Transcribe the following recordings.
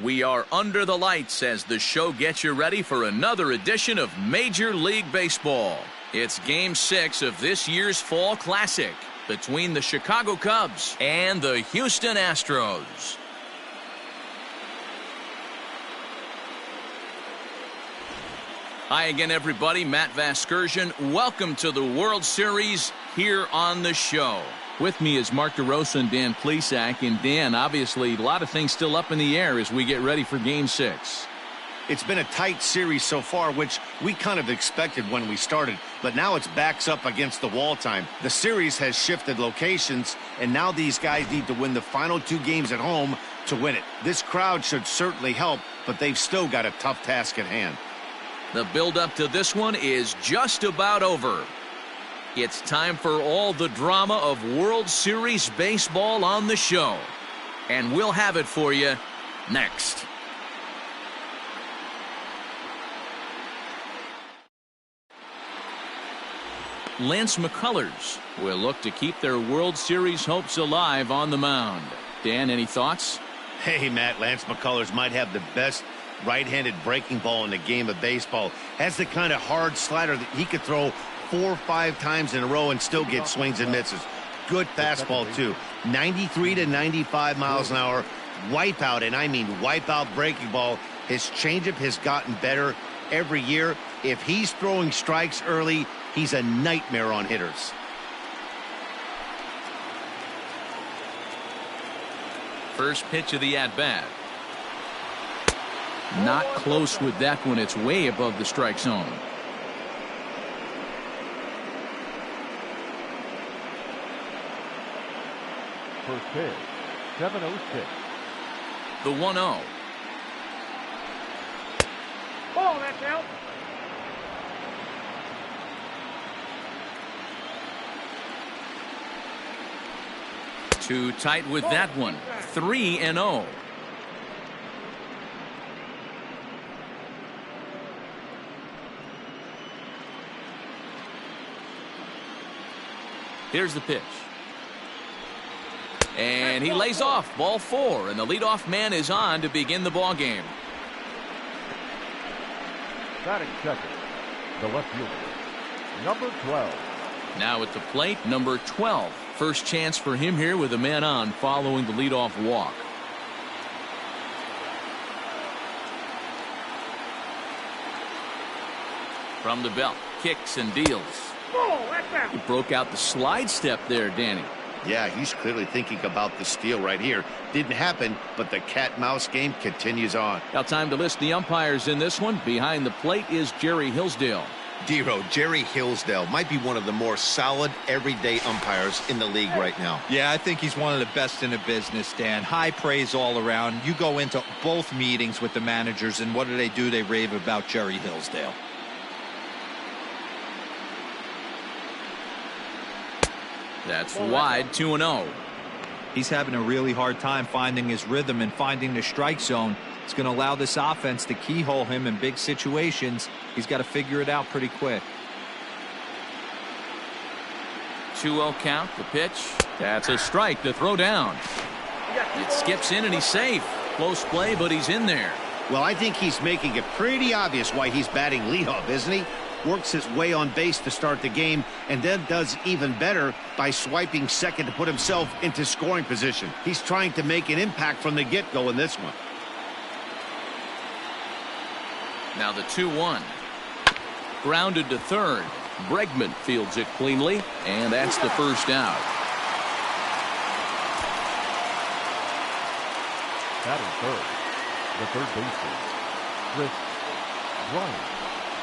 We are under the lights as the show gets you ready for another edition of Major League Baseball. It's Game 6 of this year's Fall Classic between the Chicago Cubs and the Houston Astros. Hi again, everybody. Matt Vasgersian. Welcome to the World Series here on the show. With me is Mark DeRosa and Dan Plesac. And Dan, obviously, a lot of things still up in the air as we get ready for Game 6. It's been a tight series so far, which we kind of expected when we started. But now it's backs up against the wall time. The series has shifted locations, and now these guys need to win the final 2 games at home to win it. This crowd should certainly help, but they've still got a tough task at hand. The build-up to this one is just about over. It's time for all the drama of World Series baseball on the show. And we'll have it for you next. Lance McCullers will look to keep their World Series hopes alive on the mound. Dan, any thoughts? Hey, Matt, Lance McCullers might have the best right-handed breaking ball in the game of baseball. Has the kind of hard slider that he could throw 4 or 5 times in a row and still get swings and misses. Good fastball, too. 93 to 95 miles an hour. Wipeout, and I mean wipeout breaking ball. His changeup has gotten better every year. If he's throwing strikes early, he's a nightmare on hitters. First pitch of the at-bat. Not close with that one. It's way above the strike zone. First pitch, 7-0-6. The 1-0. Oh, that's out. Too tight with that one. 3-0. Here's the pitch. And he lays off. Ball 4, and the leadoff man is on to begin the ball game. Batting second, the left fielder, number 12. Now at the plate, number 12. First chance for him here with a man on following the leadoff walk. From the belt, kicks and deals. He broke out the slide step there, Danny. Yeah, he's clearly thinking about the steal right here. Didn't happen, but the cat-mouse game continues on. Now time to list the umpires in this one. Behind the plate is Jerry Hillsdale. Dero, Jerry Hillsdale might be one of the more solid everyday umpires in the league right now. Yeah, I think he's one of the best in the business, Dan. High praise all around. You go into both meetings with the managers, and what do? They rave about Jerry Hillsdale. That's wide, 2-0. He's having a really hard time finding his rhythm and finding the strike zone. It's going to allow this offense to keyhole him in big situations. He's got to figure it out pretty quick. 2-0 count, the pitch. That's a strike to throw down. It skips in and he's safe. Close play, but he's in there. Well, I think he's making it pretty obvious why he's batting leadoff, isn't he? Works his way on base to start the game, and then does even better by swiping second to put himself into scoring position. He's trying to make an impact from the get-go in this one. Now the 2-1. Grounded to third. Bregman fields it cleanly, and that's the first out. Batting third, the third baseman, Bryant.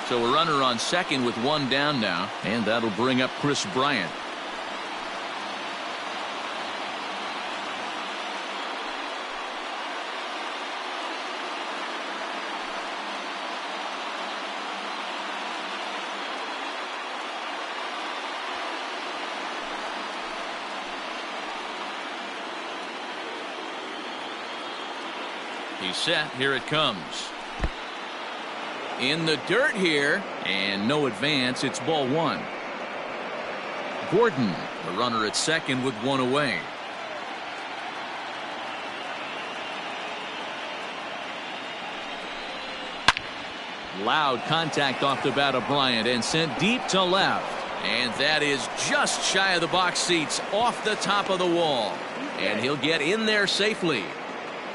So a runner on second with 1 down now, and that'll bring up Chris Bryant. He's set. Here it comes. In the dirt here, and no advance. It's ball 1. Gordon, the runner at second with 1 away. Loud contact off the bat of Bryant and sent deep to left. And that is just shy of the box seats, off the top of the wall. And he'll get in there safely.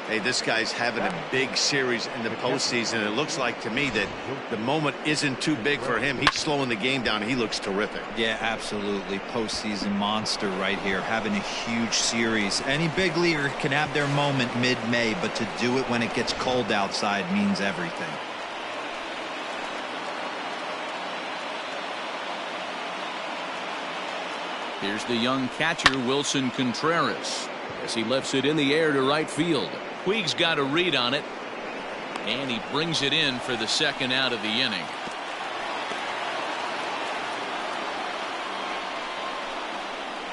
Hey, this guy's having a big series in the postseason. It looks like to me that the moment isn't too big for him. He's slowing the game down. He looks terrific. Yeah, absolutely. Postseason monster right here, having a huge series. Any big leaguer can have their moment mid-May, but to do it when it gets cold outside means everything. Here's the young catcher, Wilson Contreras, as he lifts it in the air to right field. Puig's got a read on it, and he brings it in for the second out of the inning.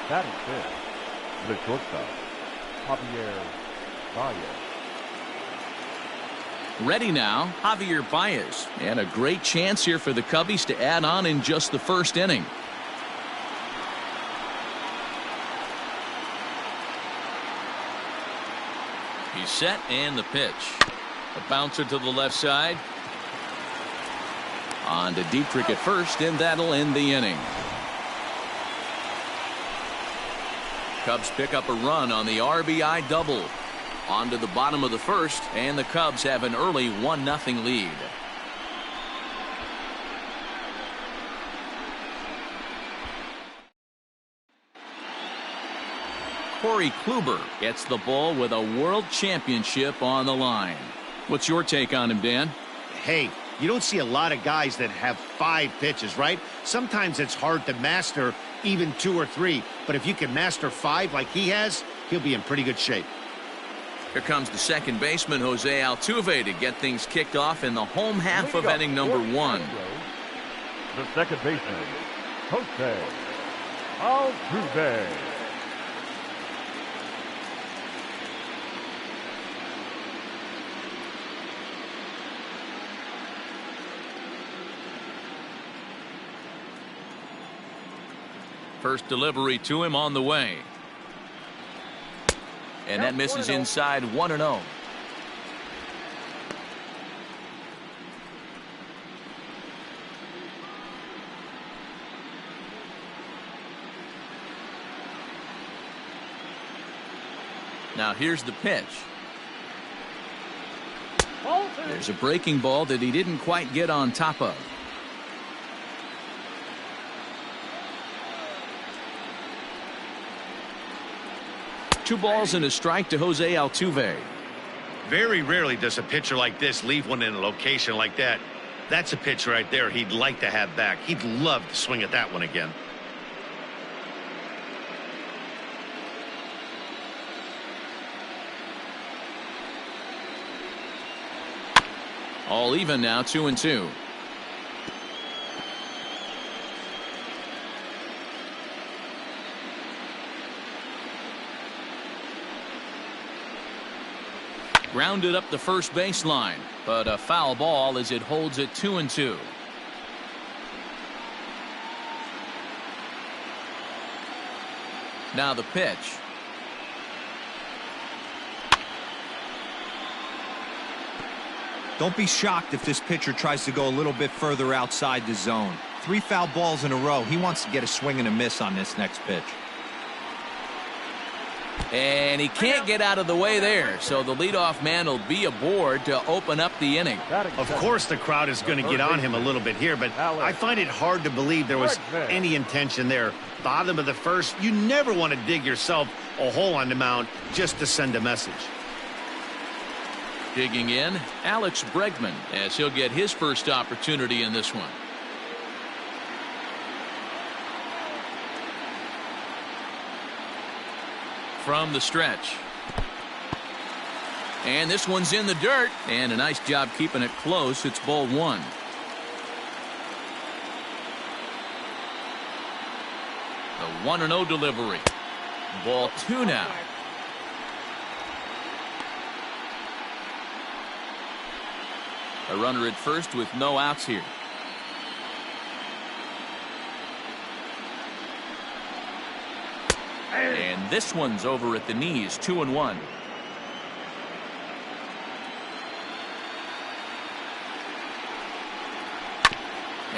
Batting fifth, the shortstop, Javier Baez. Ready now, Javier Baez, and a great chance here for the Cubbies to add on in just the first inning. He's set, and the pitch. A bouncer to the left side. On to Dietrich at first, and that'll end the inning. Cubs pick up a run on the RBI double. On to the bottom of the first, and the Cubs have an early 1-0 lead. Corey Kluber gets the ball with a world championship on the line. What's your take on him, Dan? Hey, you don't see a lot of guys that have 5 pitches, right? Sometimes it's hard to master even 2 or 3, but if you can master 5 like he has, he'll be in pretty good shape. Here comes the second baseman, Jose Altuve, to get things kicked off in the home half of inning number 1. The second baseman, Jose Altuve. First delivery to him on the way. And that misses inside 1-0. Now here's the pitch. There's a breaking ball that he didn't quite get on top of. Two balls and a strike to Jose Altuve. Very rarely does a pitcher like this leave one in a location like that. That's a pitch right there he'd like to have back. He'd love to swing at that one again. All even now, 2-2. Grounded up the first baseline, but a foul ball as it holds it 2-2. Now the pitch. Don't be shocked if this pitcher tries to go a little bit further outside the zone. 3 foul balls in a row. He wants to get a swing and a miss on this next pitch. And he can't get out of the way there, so the leadoff man will be aboard to open up the inning. Of course the crowd is going to get on him a little bit here, but I find it hard to believe there was any intention there. Bottom of the first, you never want to dig yourself a hole on the mound just to send a message. Digging in, Alex Bregman, as he'll get his first opportunity in this one. From the stretch. And this one's in the dirt, and a nice job keeping it close. It's ball 1. The 1-0 delivery. Ball 2 now. A runner at first with no outs here. And this one's over at the knees, 2-1.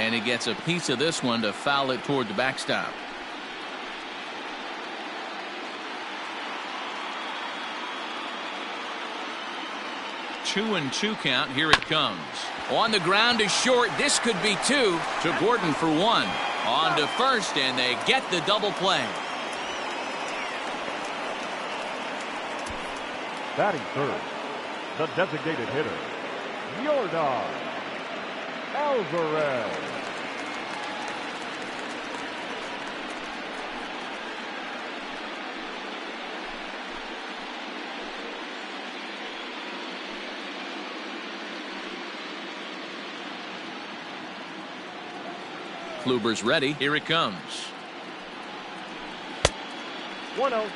And he gets a piece of this one to foul it toward the backstop. Two and two count. Here it comes. On the ground to short. This could be two. To Gordon for one. On to first, and they get the double play. Batting third, the designated hitter, Yordan Alvarez. Kluber's ready. Here it comes. 1-0.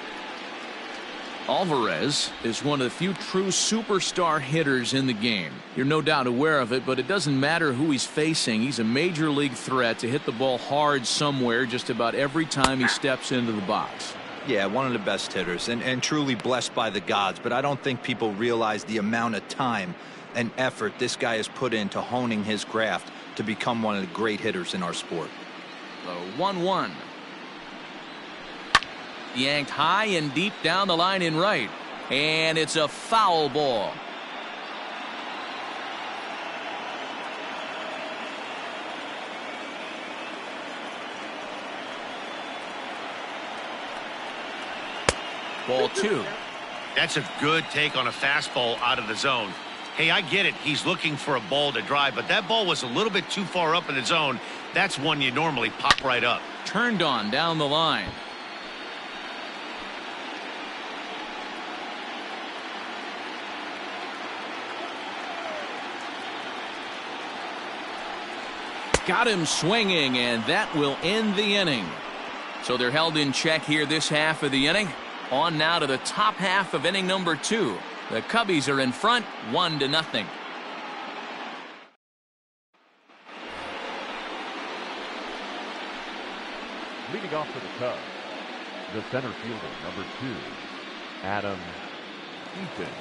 Alvarez is one of the few true superstar hitters in the game. You're no doubt aware of it, but it doesn't matter who he's facing. He's a major league threat to hit the ball hard somewhere just about every time he steps into the box. Yeah, one of the best hitters and truly blessed by the gods, but I don't think people realize the amount of time and effort this guy has put into honing his craft to become one of the great hitters in our sport. The 1-1. Yanked high and deep down the line in right. And it's a foul ball. Ball two. That's a good take on a fastball out of the zone. Hey, I get it. He's looking for a ball to drive, but that ball was a little bit too far up in the zone. That's one you normally pop right up. Turned on down the line. Got him swinging, and that will end the inning. So they're held in check here this half of the inning. On now to the top half of inning number 2. The Cubbies are in front 1-0. Leading off for the Cubs, the center fielder, number 2, Adam Eaton.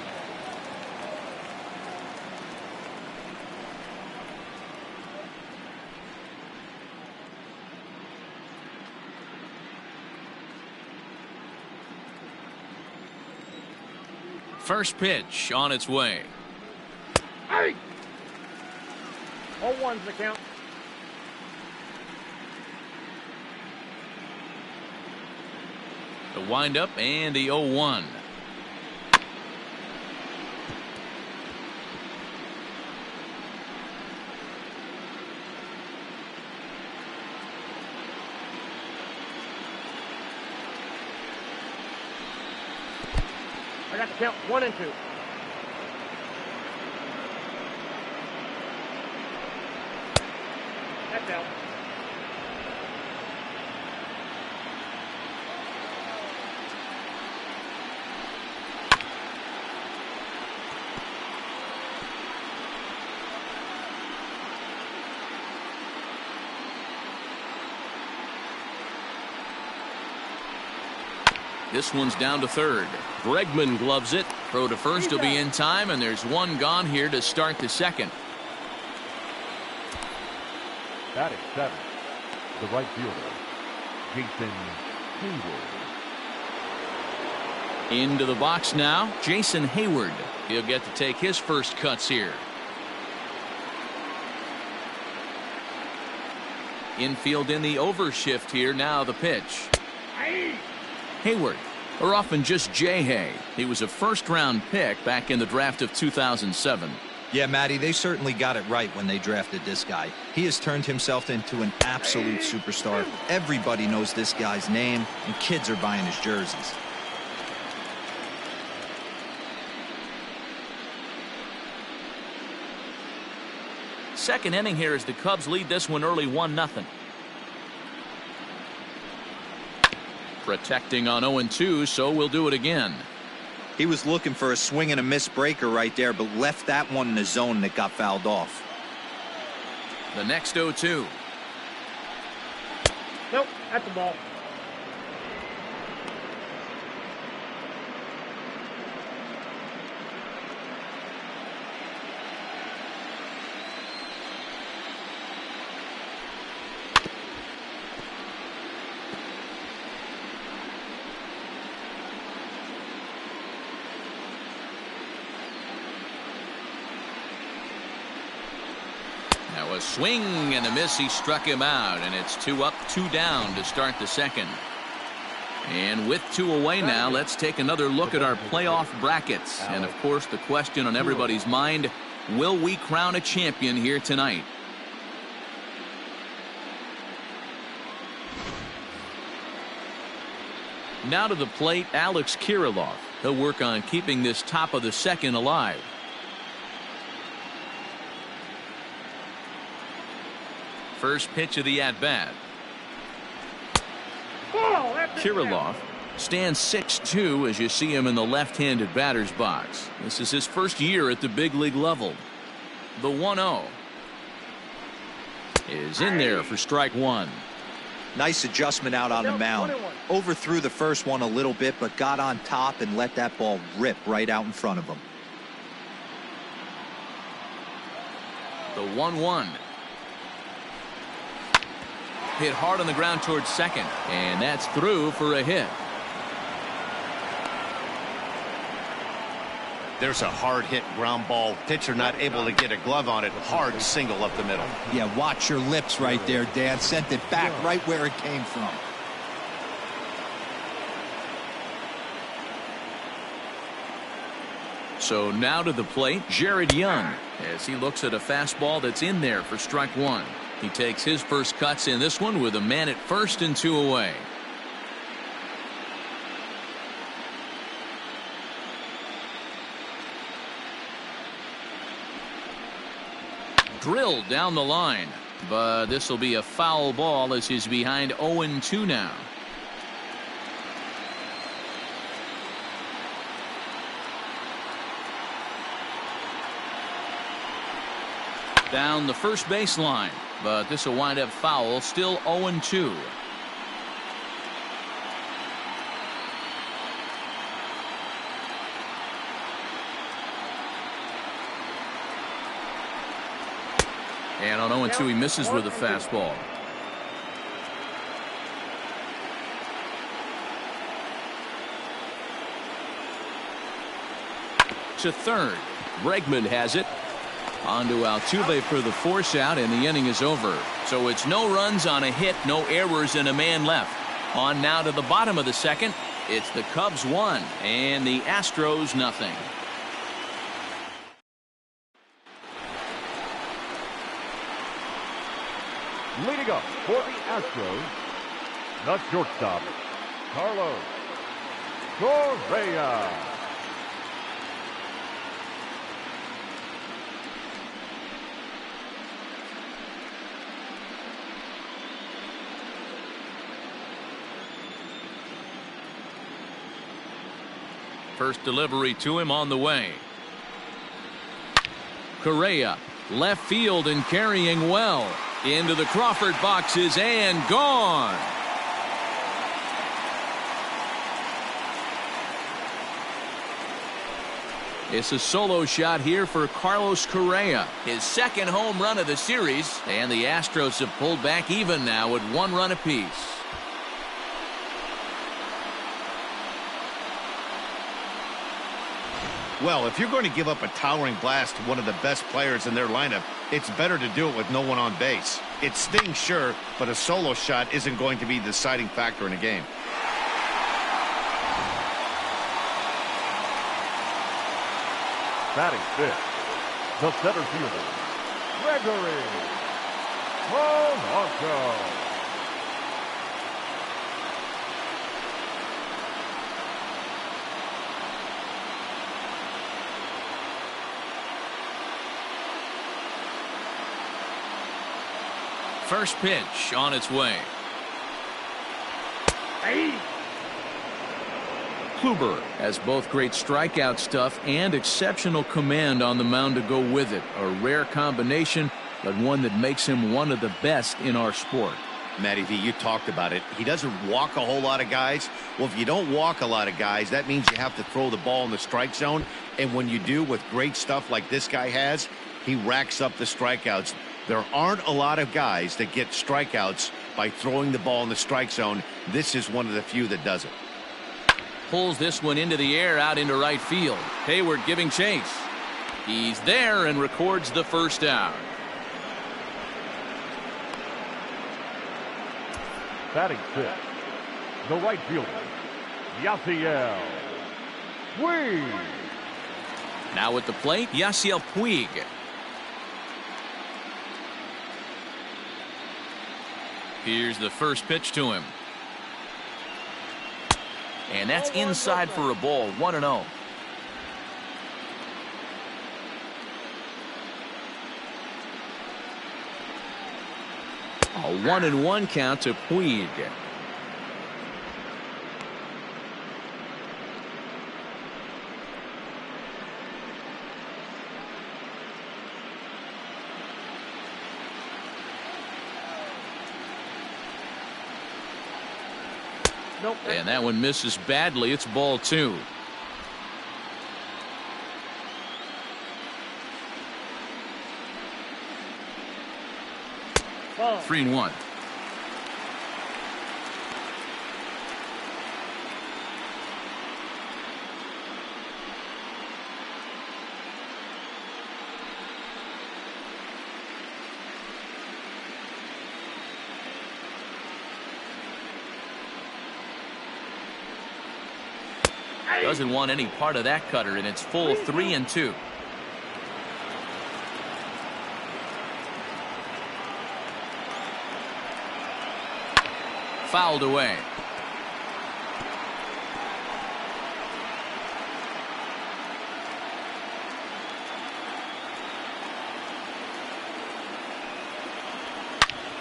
First pitch on its way. Hey! 0-1's the count. The windup and the 0-1. I got to count 1 and 2. That's out. This one's down to third. Bregman gloves it. Throw to first will be in time, and there's one gone here to start the second. Batting 7, the right fielder, Jason Hayward. Into the box now, Jason Hayward. He'll get to take his first cuts here. Infield in the overshift here. Now the pitch. Hayward, or often just J-Hay. He was a first-round pick back in the draft of 2007. Yeah, Matty, they certainly got it right when they drafted this guy. He has turned himself into an absolute superstar. Everybody knows this guy's name, and kids are buying his jerseys. Second inning here as the Cubs lead this one early 1-0. Protecting on 0-2, so we'll do it again. He was looking for a swing and a miss breaker right there, but left that one in the zone that got fouled off. The next 0-2. Nope, that's the ball. A swing and a miss. He struck him out, and it's 2 up, 2 down to start the second. And with 2 away now, let's take another look at our playoff brackets. And of course, the question on everybody's mind, will we crown a champion here tonight? Now to the plate, Alex Kiriloff. He'll work on keeping this top of the second alive. First pitch of the at-bat. Kiriloff stands 6'2" as you see him in the left-handed batter's box. This is his first year at the big league level. The 1-0 is in there for strike 1. Nice adjustment out on the mound. Overthrew the first one a little bit, but got on top and let that ball rip right out in front of him. The 1-1. Hit hard on the ground towards second, and that's through for a hit. There's a hard hit ground ball. Pitcher not able to get a glove on it. Hard single up the middle. Yeah, watch your lips right there, Dan. Sent it back right where it came from. So now to the plate, Jared Young, as he looks at a fastball that's in there for strike 1. He takes his first cuts in this one with a man at first and 2 away. Drilled down the line, but this will be a foul ball as he's behind 0-2 now. Down the first baseline, but this will wind up foul. Still 0-2. And on 0-2 he misses with a fastball. To third. Bregman has it. On to Altuve for the force out, and the inning is over. So it's no runs on a hit, no errors, and a man left. On now to the bottom of the second. It's the Cubs 1 and the Astros nothing. Leading up for the Astros, the shortstop, Carlos Correa. First delivery to him on the way. Correa, left field and carrying well. Into the Crawford boxes and gone. It's a solo shot here for Carlos Correa. His second home run of the series, and the Astros have pulled back even now at 1 run apiece. Well, if you're going to give up a towering blast to one of the best players in their lineup, it's better to do it with no one on base. It stings, sure, but a solo shot isn't going to be the deciding factor in a game. Batting fifth, the center fielder, Gregory Polanco. First pitch on its way. Kluber has both great strikeout stuff and exceptional command on the mound to go with it. A rare combination, but one that makes him one of the best in our sport. Matty V, you talked about it. He doesn't walk a whole lot of guys. Well, if you don't walk a lot of guys, that means you have to throw the ball in the strike zone. And when you do with great stuff like this guy has, he racks up the strikeouts. There aren't a lot of guys that get strikeouts by throwing the ball in the strike zone. This is one of the few that does it. Pulls this one into the air out into right field. Hayward giving chase. He's there and records the first out. Batting fifth, the right fielder, Yasiel Puig. Now at the plate, Yasiel Puig. Here's the first pitch to him. And that's inside for a ball, 1-0. A 1-1 count to Puig. Nope. And that one misses badly. It's ball 2. Ball. 3-1. Doesn't want any part of that cutter, and it's full 3-2. Fouled away.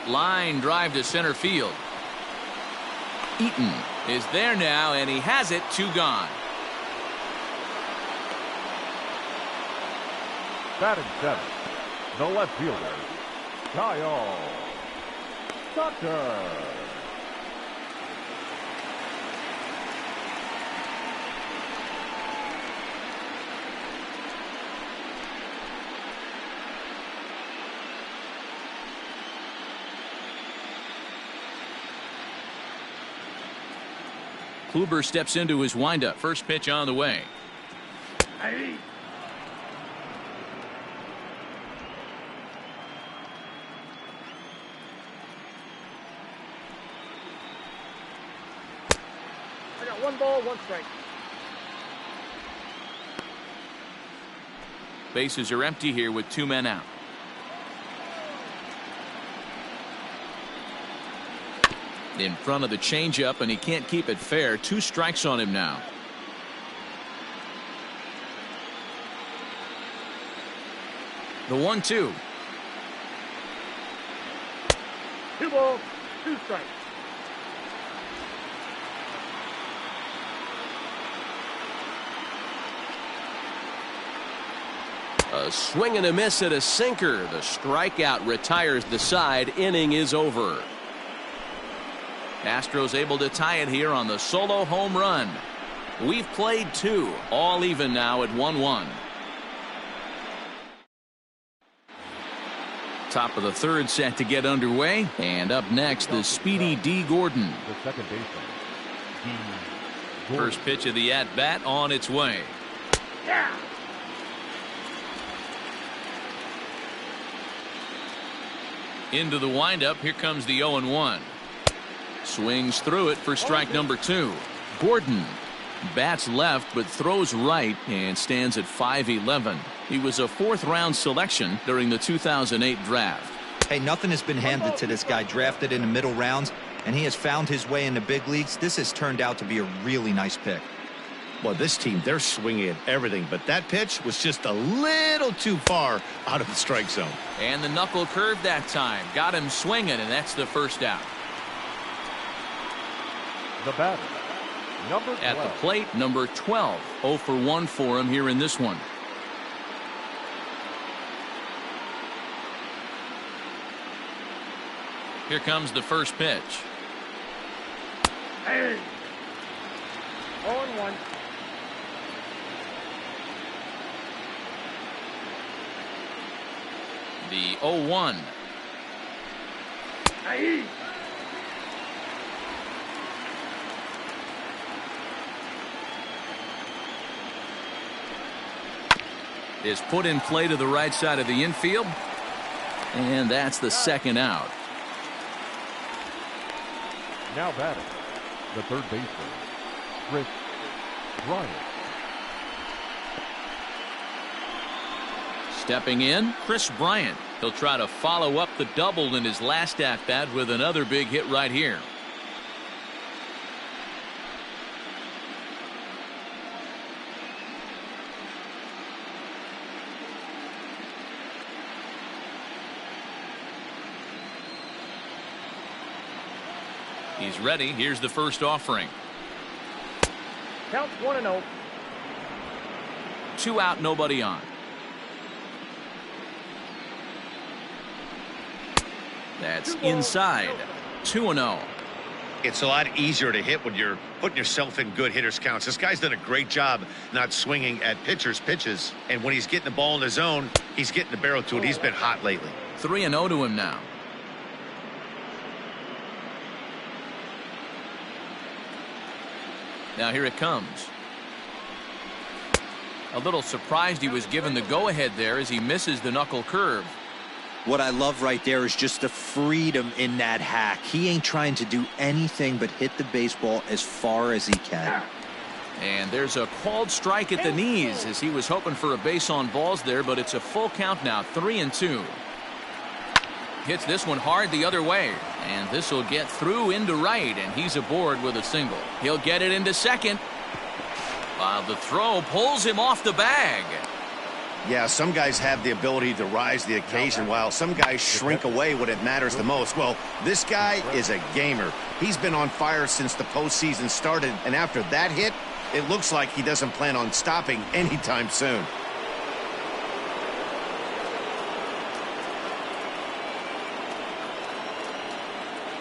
Line drive to center field. Eaton is there now, and he has it. 2 gone. Batting seventh, the left fielder, Kyle Tucker. Kluber steps into his windup. First pitch on the way. Hey. I got 1 ball, 1 strike. Bases are empty here with 2 men out. In front of the changeup, and he can't keep it fair. 2 strikes on him now. The 1-2. 2 balls, 2 strikes. A swing and a miss at a sinker. The strikeout retires the side. Inning is over. Astros able to tie it here on the solo home run. We've played 2, all even now at 1-1. Top of the 3rd set to get underway, and up next the speedy D. Gordon. The second baseman, D. Gordon. First pitch of the at-bat on its way. Yeah. Into the windup. Here comes the 0-1. Swings through it for strike number 2. Gordon bats left but throws right and stands at 5'11". He was a 4th-round selection during the 2008 draft. Hey, nothing has been handed to this guy. Drafted in the middle rounds, and he has found his way in the big leagues. This has turned out to be a really nice pick. Well, this team, they're swinging at everything, but that pitch was just a little too far out of the strike zone. And the knuckle curve that time. Got him swinging, and that's the first out. The batter, number 12. At the plate, number 12. 0 for 1 for him here in this one. Here comes the first pitch. Hey. 0-1. The 0-1. Hey. Is put in play to the right side of the infield, and that's the second out. Now batting, the third baseman, Bryant. Stepping in, Kris Bryant. He'll try to follow up the double in his last at-bat with another big hit right here. He's ready. Here's the first offering. Count 1-0. 2 out, nobody on. That's inside. 2-0. It's a lot easier to hit when you're putting yourself in good hitters counts. This guy's done a great job not swinging at pitchers' pitches. And when he's getting the ball in the zone, he's getting the barrel to it. He's been hot lately. 3-0 to him now. Now here it comes. A little surprised he was given the go-ahead there as he misses the knuckle curve. What I love right there is just the freedom in that hack. He ain't trying to do anything but hit the baseball as far as he can. And there's a called strike at the knees as he was hoping for a base on balls there, but it's a full count now. 3-2. Hits this one hard the other way, and this will get through into right, and he's aboard with a single. He'll get it into second while the throw pulls him off the bag. Yeah, some guys have the ability to rise to the occasion while some guys shrink away when it matters the most. Well, this guy is a gamer. He's been on fire since the postseason started, and after that hit, it looks like he doesn't plan on stopping anytime soon.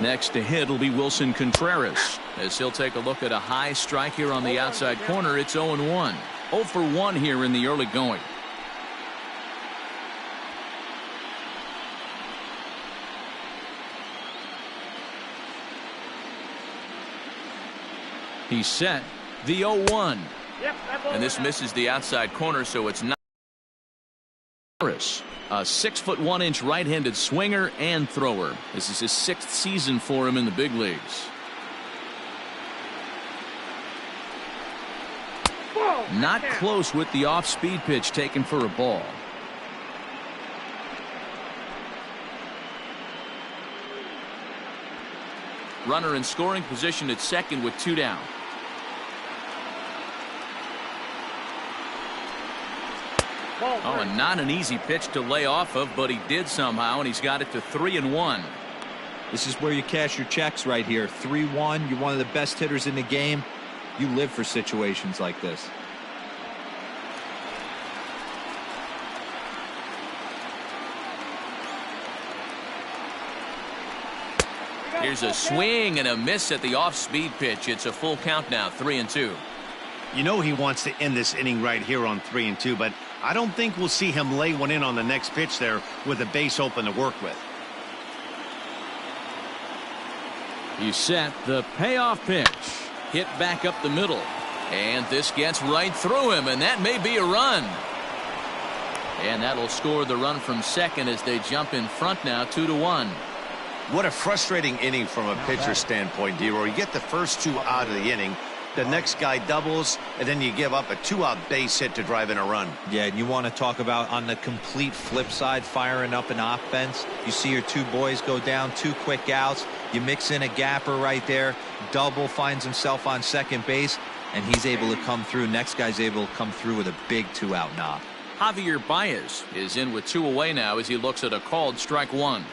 Next to hit will be Wilson Contreras as he'll take a look at a high strike here on the outside corner. It's 0-1. 0 for 1 here in the early going. He's set. The 0-1. And this misses the outside corner, so it's not. A 6'1" right-handed swinger and thrower. This is his 6th season for him in the big leagues. Not close with the off-speed pitch taken for a ball. Runner in scoring position at second with 2 down. Oh, and not an easy pitch to lay off of, but he did somehow, and he's got it to 3-1. This is where you cash your checks right here. 3-1. You're one of the best hitters in the game. You live for situations like this. Here's a swing and a miss at the off-speed pitch. It's a full count now, 3-2. You know he wants to end this inning right here on 3-2, but I don't think we'll see him lay one in on the next pitch there with the base open to work with. He's set. The payoff pitch. Hit back up the middle. And this gets right through him, and that may be a run. And that'll score the run from second as they jump in front now, 2-1. What a frustrating inning from a pitcher's standpoint, D-Roy. You get the first 2 out of the inning. The next guy doubles, and then you give up a 2-out base hit to drive in a run. Yeah, and you want to talk about on the complete flip side, firing up an offense. You see your 2 boys go down, 2 quick outs. You mix in a gapper right there. Double finds himself on second base, and he's able to come through. Next guy's able to come through with a big 2-out knock. Javier Baez is in with 2 away now as he looks at a called strike 1.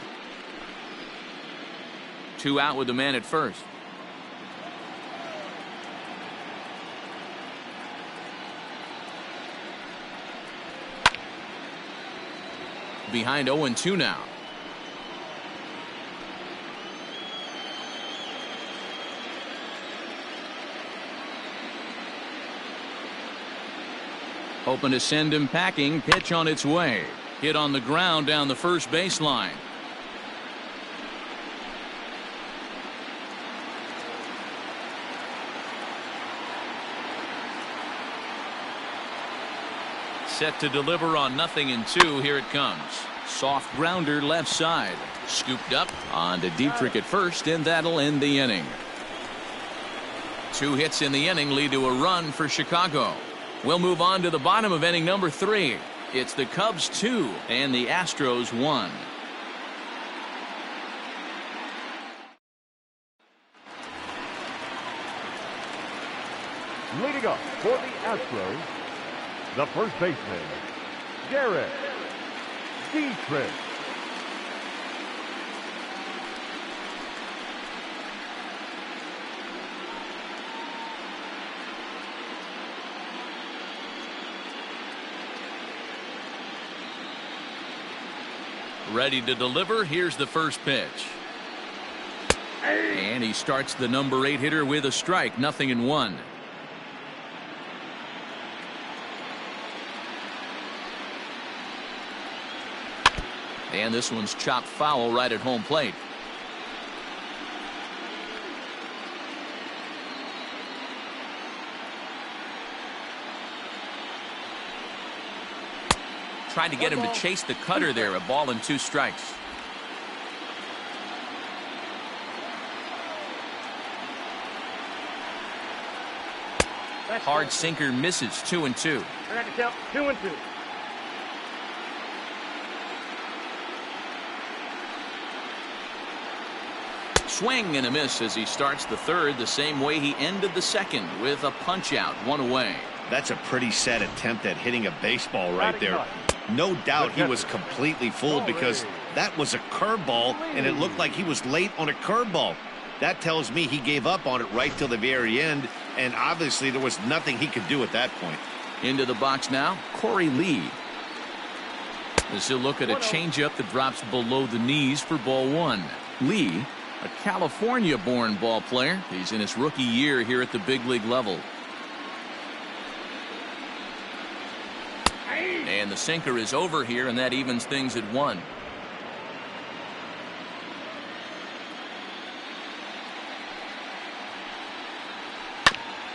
2 out with the man at first. Behind 0-2 now. Open to send him packing. Pitch on its way. Hit on the ground down the first baseline. Set to deliver on 0-2. Here it comes. Soft grounder left side. Scooped up onto Dietrich at first, and that'll end the inning. 2 hits in the inning lead to a run for Chicago. We'll move on to the bottom of inning number 3. It's the Cubs 2 and the Astros 1. Leading up for the Astros, the first baseman, Dietrich. Ready to deliver. Here's the first pitch. And he starts the number 8 hitter with a strike. 0-1. And this one's chopped foul right at home plate. Tried to get him to chase the cutter there. A ball and 2 strikes. Hard sinker misses. 2-2. I got to count 2-2. Swing and a miss as he starts the third the same way he ended the second with a punch out. 1 away. That's a pretty sad attempt at hitting a baseball right there. No doubt he was completely fooled because that was a curveball and it looked like he was late on a curveball. That tells me he gave up on it right till the very end, and obviously there was nothing he could do at that point. Into the box now, Corey Lee. As he'll look at a changeup that drops below the knees for ball 1. Lee, a California-born ball player. He's in his rookie year here at the big league level. And the sinker is over here, and that evens things at 1.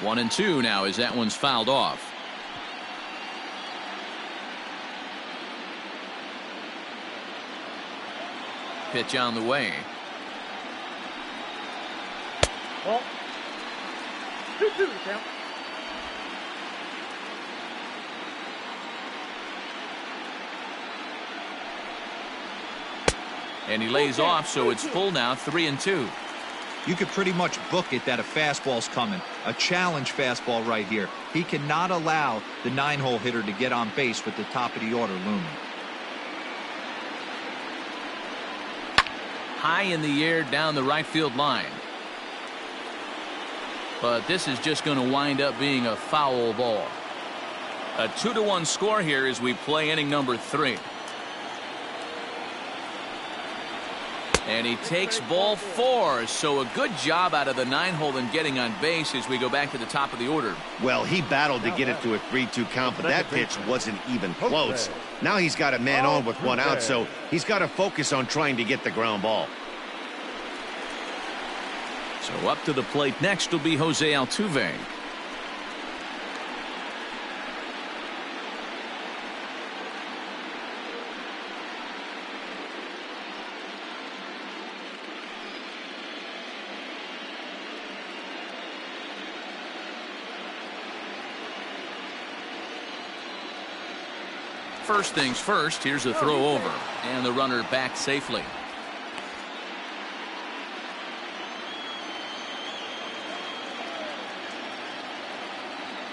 One and 2 now as that one's fouled off. Pitch on the way. Well, 2-2 count. And he lays off, so it's full now. 3-2. You could pretty much book it that a fastball's coming. A challenge fastball right here. He cannot allow the 9-hole hitter to get on base with the top of the order looming. High in the air down the right field line. But this is just going to wind up being a foul ball. A 2-1 score here as we play inning number 3. And he takes ball 4, so a good job out of the 9-hole in getting on base as we go back to the top of the order. Well, he battled to get it to a 3-2 count, but that pitch wasn't even close. Now he's got a man on with 1 out, so he's got to focus on trying to get the ground ball. So up to the plate next will be Jose Altuve. First things first, here's a throw over, and the runner back safely.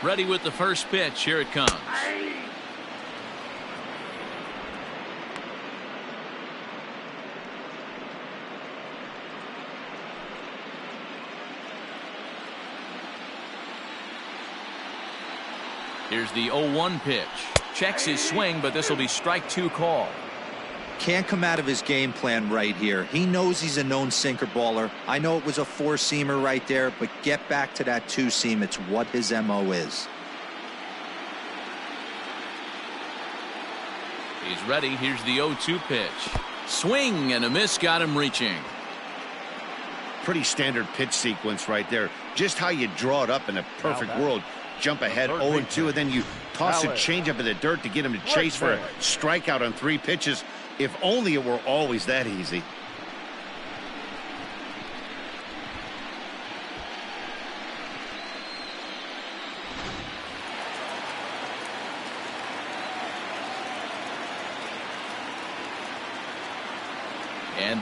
Ready with the first pitch. Here it comes. Here's the 0-1 pitch. Checks his swing, but this will be strike 2 call. Can't come out of his game plan right here. He knows he's a known sinker baller. I know it was a 4-seamer right there, but get back to that 2-seam. It's what his MO is. He's ready. Here's the 0-2 pitch. Swing and a miss, got him reaching. Pretty standard pitch sequence right there. Just how you draw it up in a perfect world. Jump ahead 0-2, and then you toss a changeup in the dirt to get him to chase for a strikeout on 3 pitches. If only it were always that easy.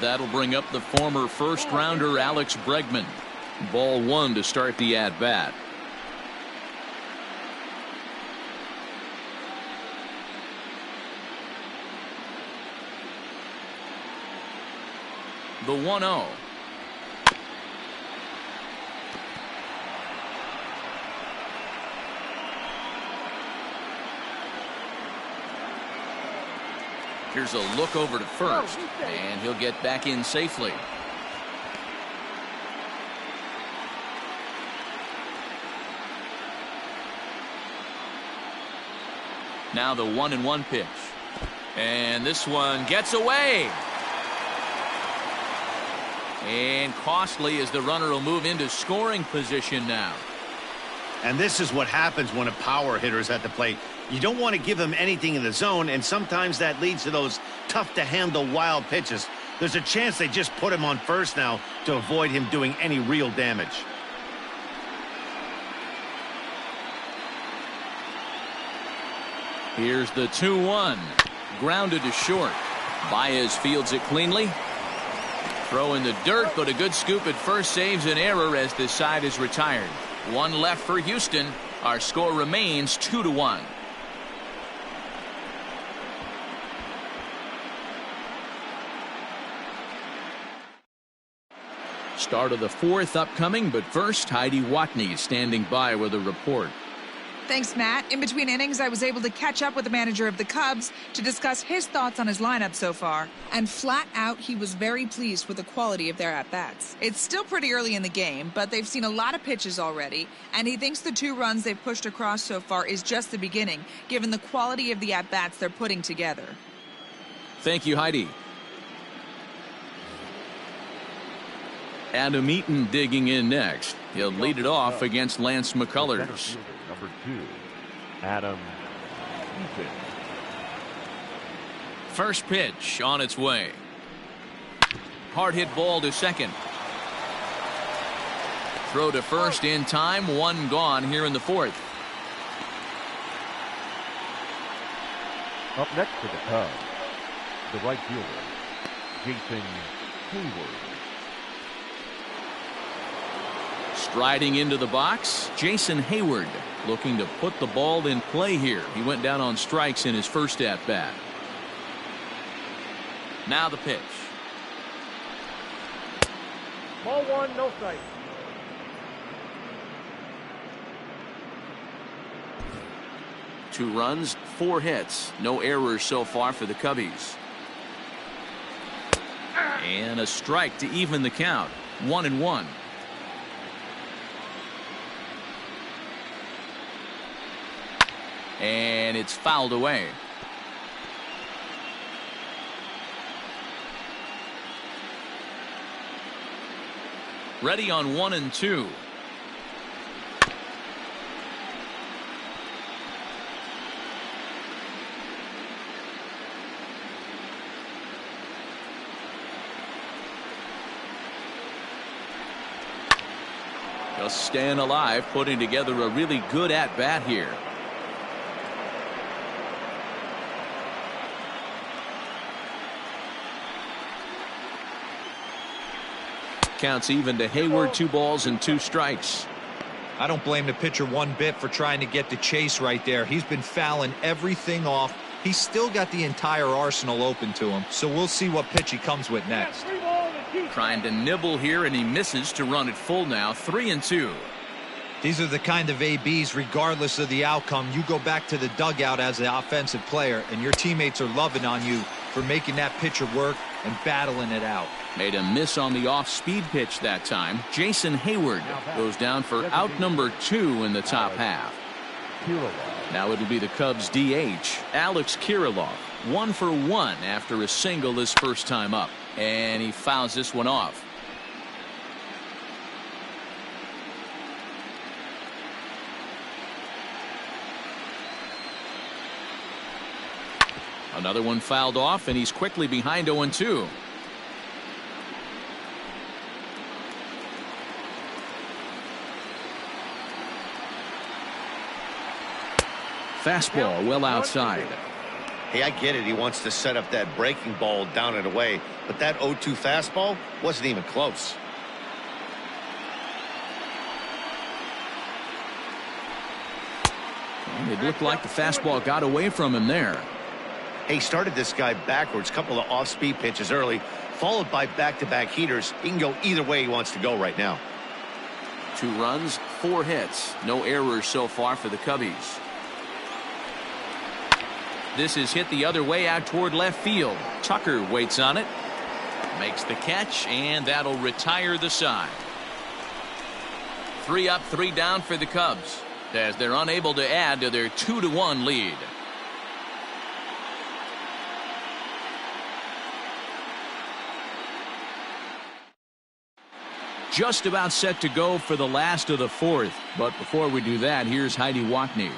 that'll bring up the former first-rounder Alex Bregman. Ball one to start the at-bat. The 1-0. Here's a look over to first, and he'll get back in safely. Now the 1-1 pitch. And this one gets away. And costly as the runner will move into scoring position now. And this is what happens when a power hitter is at the plate. You don't want to give him anything in the zone, and sometimes that leads to those tough-to-handle wild pitches. There's a chance they just put him on first now to avoid him doing any real damage. Here's the 2-1. Grounded to short. Baez fields it cleanly. Throw in the dirt, but a good scoop at first saves an error as this side is retired. One left for Houston. Our score remains 2-1. Start of the fourth upcoming, but first, Heidi Watney standing by with a report. Thanks, Matt. In between innings, I was able to catch up with the manager of the Cubs to discuss his thoughts on his lineup so far. And flat out, he was very pleased with the quality of their at-bats. It's still pretty early in the game, but they've seen a lot of pitches already, and he thinks the 2 runs they've pushed across so far is just the beginning, given the quality of the at-bats they're putting together. Thank you, Heidi. Adam Eaton digging in next. He'll lead it off against Lance McCullers. Number 2, Adam Eaton. First pitch on its way. Hard hit ball to second. Throw to first in time. One gone here in the fourth. Up next for the Cubs, the right fielder, Jason Hayward. Striding into the box, Jason Hayward looking to put the ball in play here. He went down on strikes in his first at-bat. Now the pitch. Ball one, no strike. Two runs, 4 hits. No errors so far for the Cubbies. And a strike to even the count. 1-1. And it's fouled away. Ready on 1 and 2. Just staying alive, putting together a really good at-bat here. Counts even to Hayward. 2 balls and 2 strikes. I don't blame the pitcher one bit for trying to get the chase right there. He's been fouling everything off. He's still got the entire arsenal open to him, so we'll see what pitch he comes with next. Trying to nibble here, and he misses to run it full now. 3-2. These are the kind of ABs, regardless of the outcome. You go back to the dugout as an offensive player, and your teammates are loving on you for making that pitcher work and battling it out. Made a miss on the off-speed pitch that time. Jason Hayward goes down for out number 2 in the top half. Now it'll be the Cubs DH, Alex Kiriloff. 1 for 1 after a single his first time up. And he fouls this one off. Another one fouled off, and he's quickly behind 0-2. Fastball well outside. Hey, I get it. He wants to set up that breaking ball down and away, but that 0-2 fastball wasn't even close. And it looked like the fastball got away from him there. He started this guy backwards, couple of off-speed pitches early, followed by back-to-back heaters. He can go either way he wants to go right now. 2 runs, 4 hits. No errors so far for the Cubbies. This is hit the other way out toward left field. Tucker waits on it. Makes the catch, and that'll retire the side. 3 up, 3 down for the Cubs, as they're unable to add to their 2-1 lead. Just about set to go for the last of the 4th. But before we do that, here's Heidi Wackney.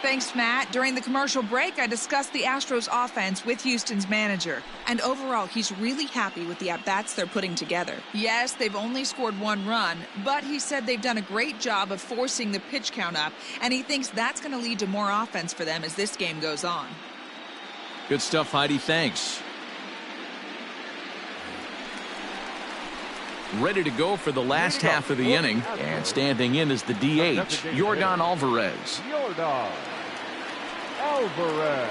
Thanks, Matt. During the commercial break, I discussed the Astros offense with Houston's manager. And overall, he's really happy with the at-bats they're putting together. Yes, they've only scored 1 run, but he said they've done a great job of forcing the pitch count up, and he thinks that's going to lead to more offense for them as this game goes on. Good stuff, Heidi. Thanks. Ready to go for the last half of the inning, and standing in is the DH, Yordan Alvarez. Yordan Alvarez.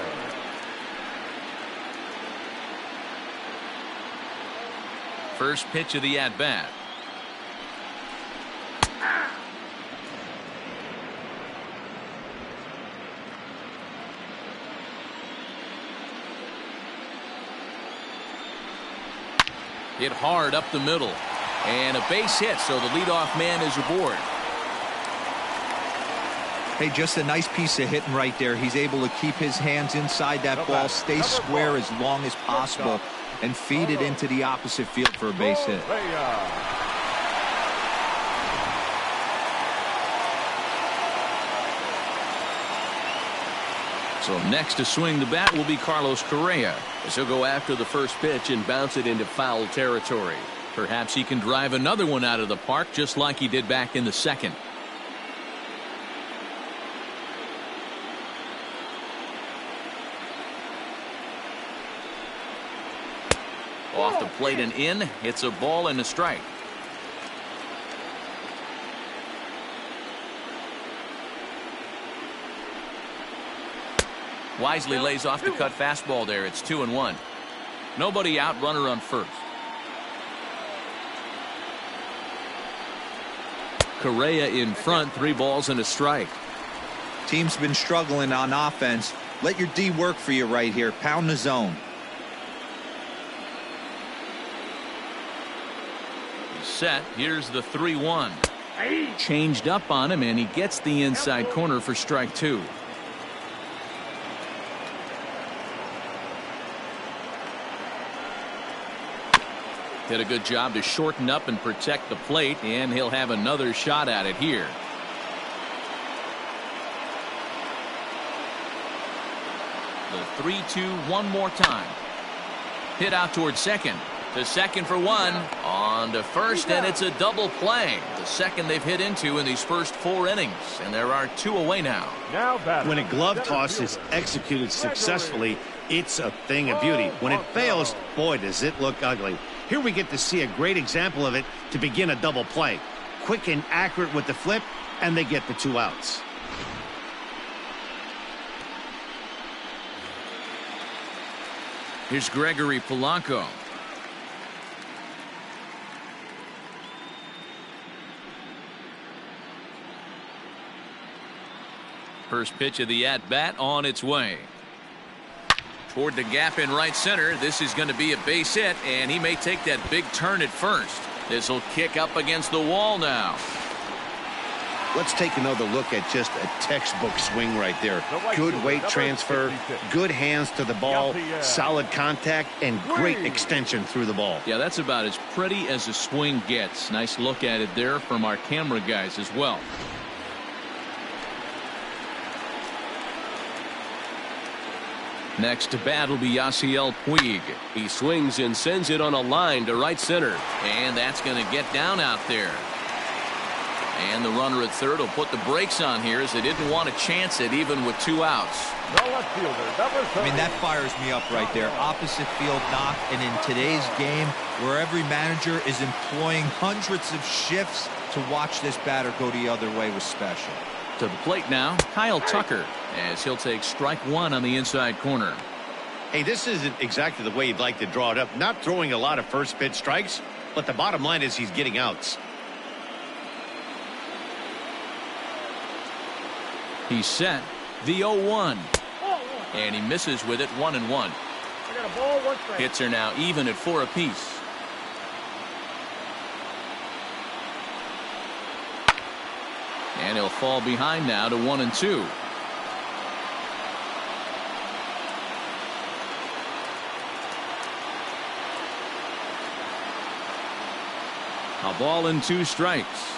First pitch of the at-bat. Hit hard up the middle. And a base hit, so the leadoff man is aboard. Hey, just a nice piece of hitting right there. He's able to keep his hands inside that ball, stay square as long as possible, and feed it into the opposite field for a base hit. So next to swing the bat will be Carlos Correa, as he'll go after the first pitch and bounce it into foul territory. Perhaps he can drive another one out of the park just like he did back in the second. Off the plate and in. It's a ball and a strike. Wisely lays off the cut fastball there. It's 2-1. Nobody out, runner on first. Correa in front, 3 balls and a strike. Team's been struggling on offense. Let your D work for you right here. Pound the zone. He's set. Here's the 3-1. Changed up on him, and he gets the inside corner for strike 2. Did a good job to shorten up and protect the plate, and he'll have another shot at it here. The 3-2 one more time. Hit out towards second. To second for 1. On to first, and it's a double play. The second they've hit into in these first 4 innings, and there are 2 away now. When a glove toss is executed successfully, it's a thing of beauty. When it fails, boy, does it look ugly. Here we get to see a great example of it to begin a double play. Quick and accurate with the flip, and they get the 2 outs. Here's Gregory Polanco. First pitch of the at-bat on its way. Toward the gap in right center. This is going to be a base hit, and he may take that big turn at first. This will kick up against the wall now. Let's take another look at just a textbook swing right there. Good weight transfer, good hands to the ball, solid contact, and great extension through the ball. Yeah, that's about as pretty as a swing gets. Nice look at it there from our camera guys as well. Next to bat will be Yasiel Puig. He swings and sends it on a line to right center. And that's going to get down out there. And the runner at third will put the brakes on here as they didn't want to chance it even with 2 outs. The left fielder, number 30. I mean, that fires me up right there. Opposite field knock, and in today's game, where every manager is employing hundreds of shifts, to watch this batter go the other way was special. To the plate now, Kyle Tucker, as he'll take strike 1 on the inside corner. Hey, this isn't exactly the way you'd like to draw it up. Not throwing a lot of first pitch strikes, but the bottom line is he's getting outs. He's set. The 0-1. And he misses with it, 1-1. I got a ball, 1 strike. Hits are now even at 4 apiece. And he'll fall behind now to 1-2. A ball and 2 strikes.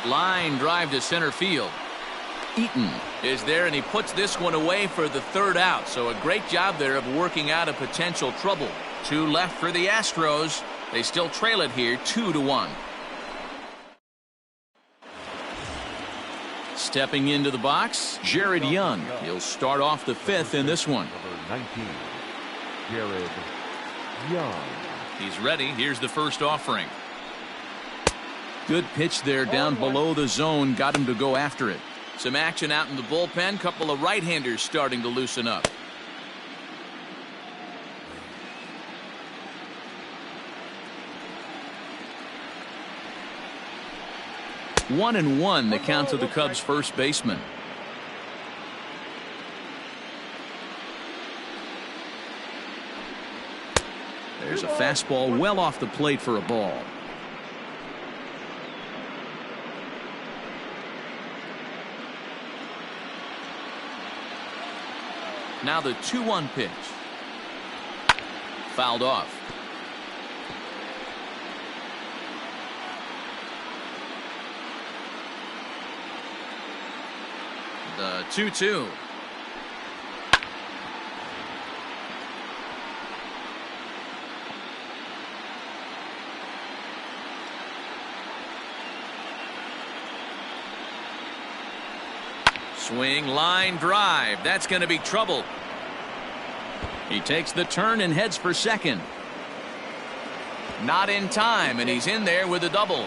Line drive to center field. Eaton is there, and he puts this one away for the 3rd out. So a great job there of working out a potential trouble. 2 left for the Astros. They still trail it here 2-1. Stepping into the box, Jared Young. He'll start off the 5th in this one. Number 19, Jared Young. He's ready. Here's the first offering. Good pitch there down below the zone. Got him to go after it. Some action out in the bullpen. Couple of right-handers starting to loosen up. One and one, the count to the Cubs' first baseman. There's a fastball well off the plate for a ball. Now the 2-1 pitch. Fouled off. The 2-2. Swing, line drive. That's going to be trouble. He takes the turn and heads for second. Not in time, and he's in there with a double.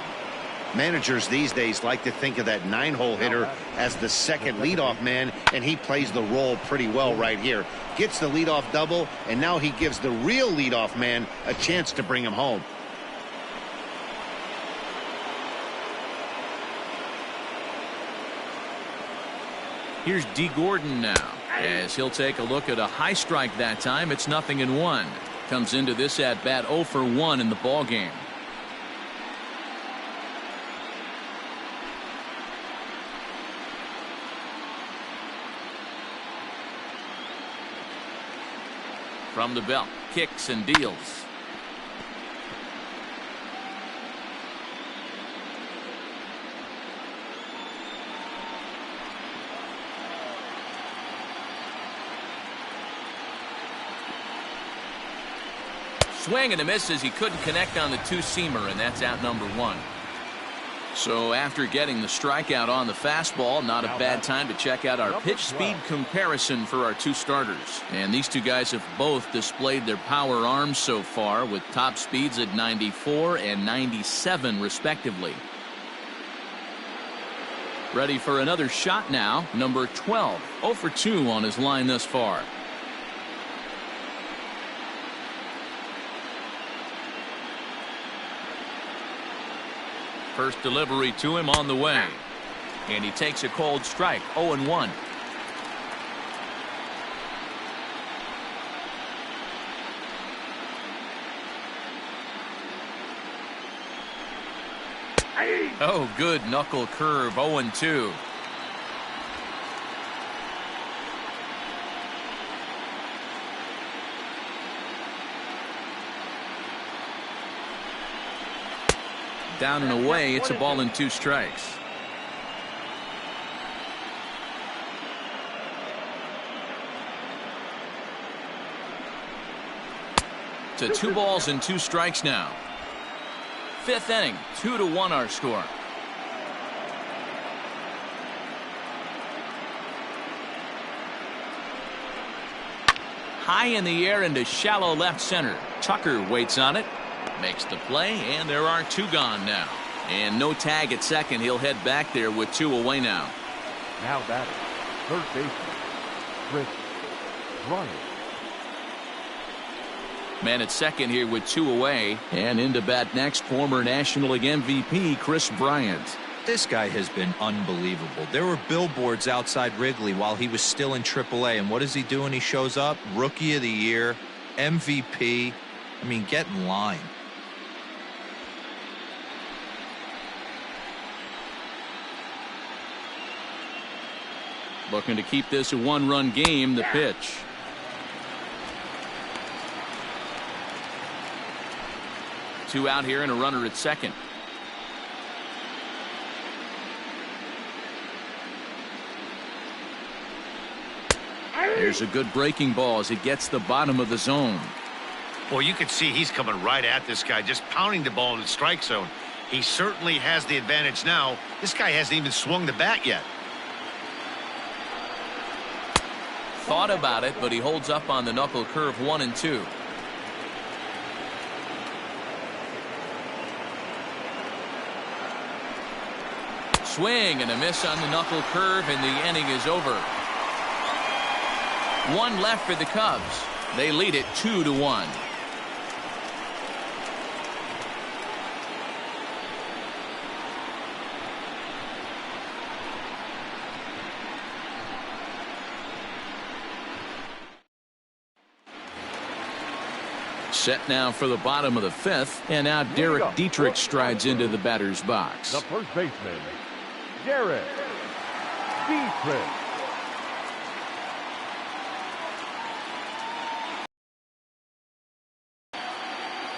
Managers these days like to think of that 9-hole hitter as the second leadoff man, and he plays the role pretty well right here. Gets the leadoff double, and now he gives the real leadoff man a chance to bring him home. Here's D. Gordon now, as he'll take a look at a high strike that time. It's 0-1. Comes into this at bat 0 for 1 in the ball game. From the belt, kicks and deals. Swing and a miss as he couldn't connect on the 2-seamer, and that's out number 1. So after getting the strikeout on the fastball, not a bad time to check out our pitch speed comparison for our 2 starters. And these 2 guys have both displayed their power arms so far, with top speeds at 94 and 97 respectively. Ready for another shot now. Number 12, 0 for 2 on his line thus far. First delivery to him on the way. And he takes a cold strike. 0-1. Oh, good knuckle curve. 0-2. Down and away. It's a ball and 2 strikes. to 2 balls and 2 strikes now. 5th inning, 2-1 our score. High in the air into shallow left center. Tucker waits on it, makes the play, and there are 2 gone now. And no tag at second. He'll head back there with 2 away now. Now batting, third baseman, Bryant. Man at second here with 2 away. And into bat next, former National League MVP Kris Bryant. This guy has been unbelievable. There were billboards outside Wrigley while he was still in AAA. And what does he do when he shows up? Rookie of the Year, MVP. I mean, get in line. Looking to keep this a 1-run game. The pitch. Two out here and a runner at second. There's a good breaking ball as it gets the bottom of the zone. Well, you can see he's coming right at this guy, just pounding the ball in the strike zone. He certainly has the advantage now. This guy hasn't even swung the bat yet. Thought about it, but he holds up on the knuckle curve 1-2. Swing and a miss on the knuckle curve, and the inning is over. 1 left for the Cubs. They lead it 2-1. Set now for the bottom of the 5th, and now Dietrich strides into the batter's box. The first baseman, Dietrich.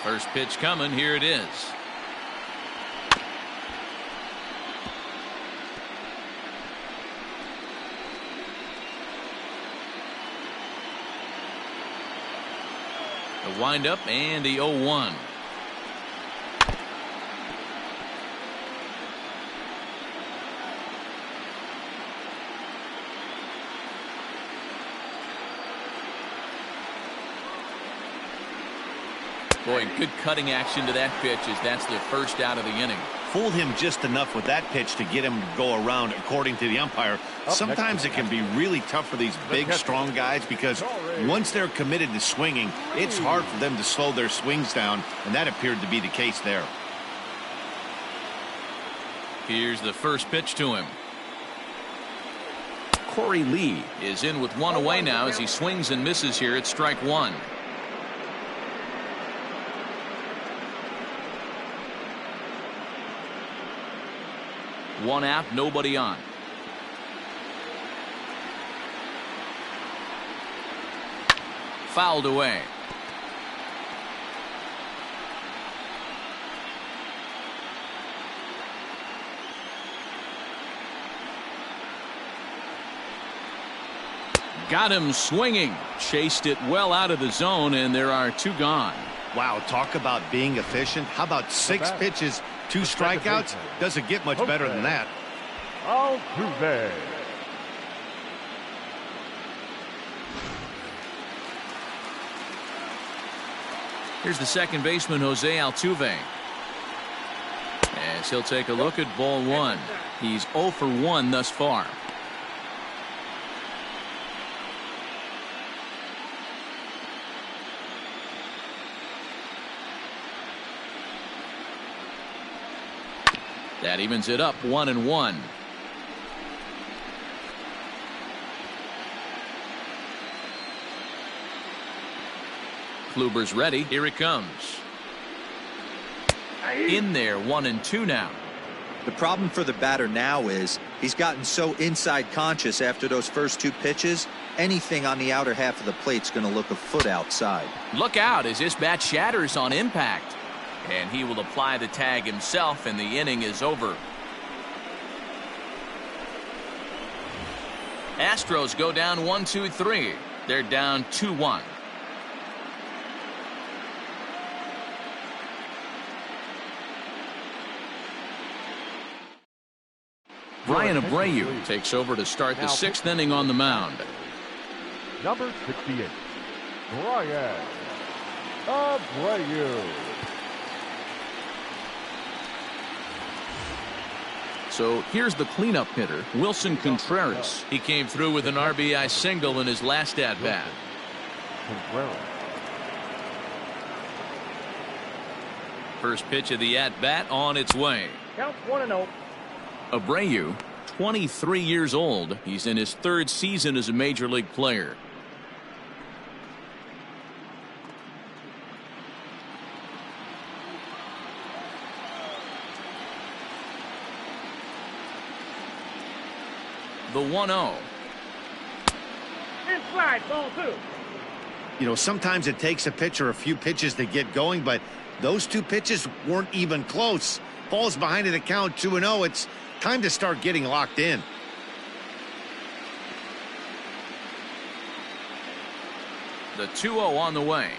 First pitch coming. Here it is. The windup and the 0-1. Boy, good cutting action to that pitch as that's the first out of the inning. Fooled him just enough with that pitch to get him to go around, according to the umpire. Sometimes it can be really tough for these big, strong guys because once they're committed to swinging, it's hard for them to slow their swings down, and that appeared to be the case there. Here's the first pitch to him. Corey Lee is in with 1 away now as he swings and misses here at strike 1. One out, nobody on. Fouled away. Got him swinging. Chased it well out of the zone, and there are 2 gone. Wow, talk about being efficient. How about 6 pitches, 2 strikeouts? Doesn't get much better than that. Altuve. Here's the second baseman, Jose Altuve. As he'll take a look at ball 1. He's 0 for 1 thus far. That evens it up 1-1. Kluber's ready. Here it comes. In there, 1-2 now. The problem for the batter now is he's gotten so inside conscious after those first 2 pitches. Anything on the outer half of the plate's going to look a foot outside. Look out as this bat shatters on impact. And he will apply the tag himself, and the inning is over. Astros go down 1-2-3. They're down 2-1. Bryant Abreu takes over to start the 6th inning on the mound. Number 68, Bryant Abreu. So here's the cleanup hitter, Wilson Contreras. He came through with an RBI single in his last at-bat. Contreras. First pitch of the at-bat on its way. Counts 1-0. Abreu, 23 years old. He's in his 3rd season as a major league player. The 1-0. Inside, ball 2. You know, sometimes it takes a pitcher a few pitches to get going, but those 2 pitches weren't even close. Falls behind in the count 2-0. It's time to start getting locked in. The 2-0 on the way.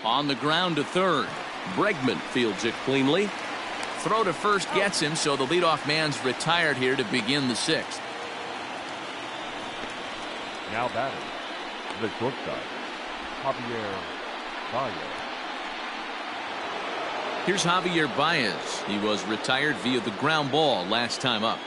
On the ground to third. Bregman fields it cleanly. Throw to first gets him, so the leadoff man's retired here to begin the 6th. Now batting, the shortstop, Javier Baez. Here's Javier Baez. He was retired via the ground ball last time up.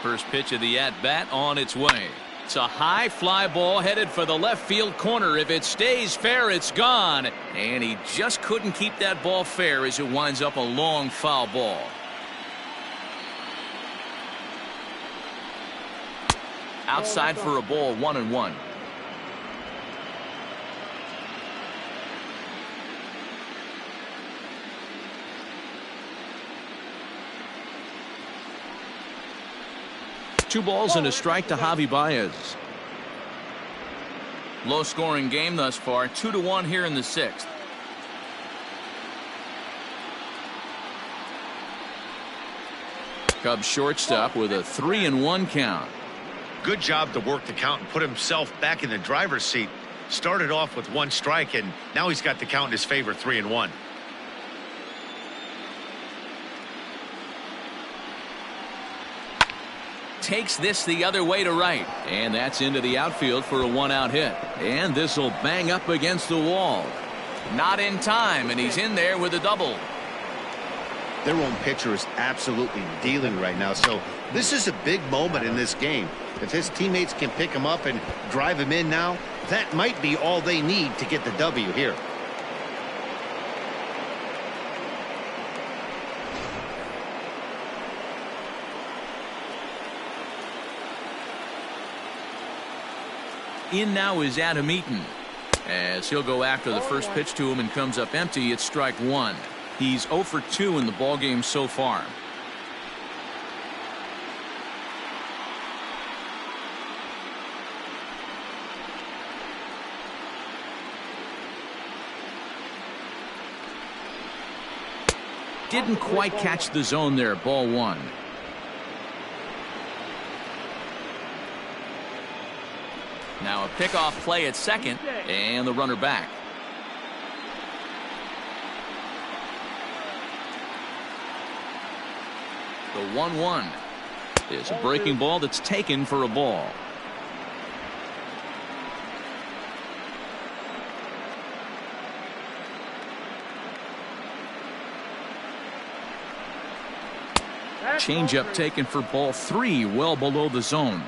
First pitch of the at-bat on its way. It's a high fly ball headed for the left field corner. If it stays fair, it's gone. And he just couldn't keep that ball fair as it winds up a long foul ball. Outside for a ball, 1-1. Two balls and a strike to Javi Baez. Low scoring game thus far, 2-1 here in the 6th. Cubs shortstop with a 3-1 count. Good job to work the count and put himself back in the driver's seat. Started off with 1 strike, and now he's got the count in his favor, 3-1. Takes this the other way to right, and that's into the outfield for a 1-out hit. And this will bang up against the wall. Not in time, and he's in there with a double. Their own pitcher is absolutely dealing right now, so this is a big moment in this game. If his teammates can pick him up and drive him in now, that might be all they need to get the W here. In now is Adam Eaton, as he'll go after the first pitch to him and comes up empty. It's strike 1. He's 0 for 2 in the ballgame so far. Didn't quite catch the zone there. Ball 1. Now a pickoff play at second, and the runner back. The 1-1 is a breaking ball that's taken for a ball. Changeup taken for ball 3, well below the zone.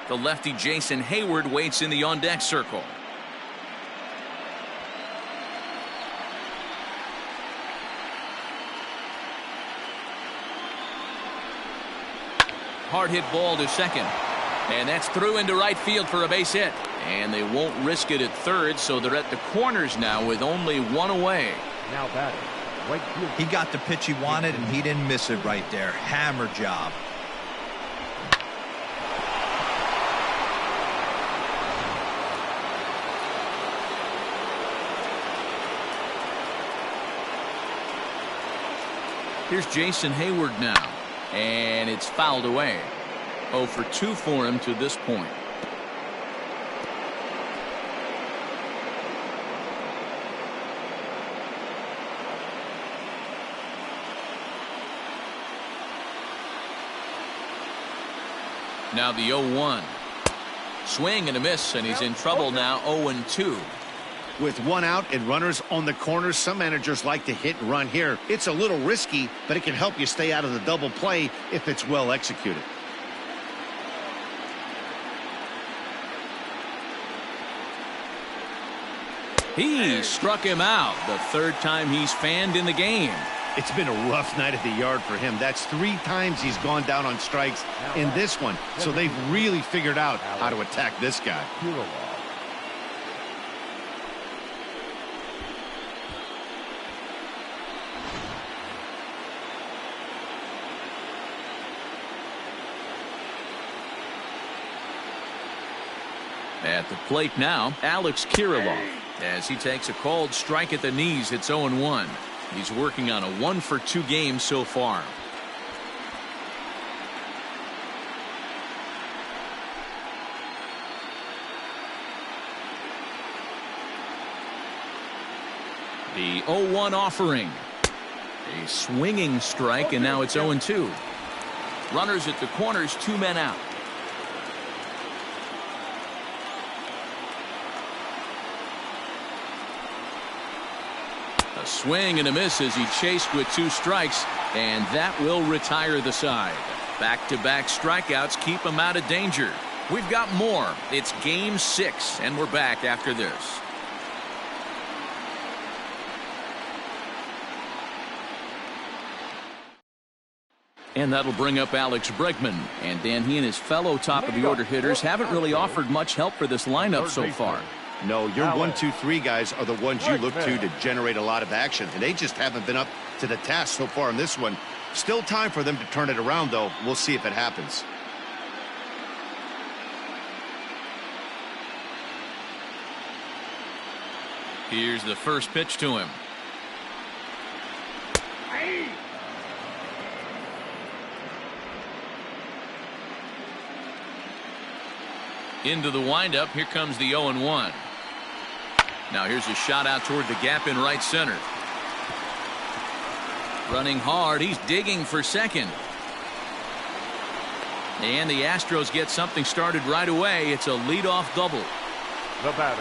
The lefty Jason Hayward waits in the on-deck circle. Hard hit ball to second. And that's through into right field for a base hit. And they won't risk it at third, so they're at the corners now with only 1 away. Now batting, right field. He got the pitch he wanted, and he didn't miss it right there. Hammer job. Here's Jason Hayward now, and it's fouled away. 0 for 2 for him to this point. Now the 0-1. Swing and a miss, and he's in trouble now. 0-2. With one out and runners on the corners, some managers like to hit and run here. It's a little risky, but it can help you stay out of the double play if it's well executed. He struck him out. The third time he's fanned in the game. It's been a rough night at the yard for him. That's 3 times he's gone down on strikes in this one. So they've really figured out how to attack this guy. At the plate now, Kiriloff. As he takes a called strike at the knees, it's 0-1. He's working on a 1-for-2 game so far. The 0-1 offering. A swinging strike, and now it's 0-2. Runners at the corners, 2 men out. A swing and a miss as he chased with 2 strikes, and that will retire the side. Back-to-back strikeouts keep him out of danger. We've got more. It's Game 6, and we're back after this. And that'll bring up Alex Bregman. And Dan, he and his fellow top-of-the-order hitters haven't really offered much help for this lineup so far. No, your 1, 2, 3 guys are the ones you look to generate a lot of action, and they just haven't been up to the task so far in this one. Still time for them to turn it around, though. We'll see if it happens. Here's the first pitch to him. Into the windup. Here comes the 0-1. Now here's a shot out toward the gap in right center. Running hard. He's digging for second. And the Astros get something started right away. It's a leadoff double.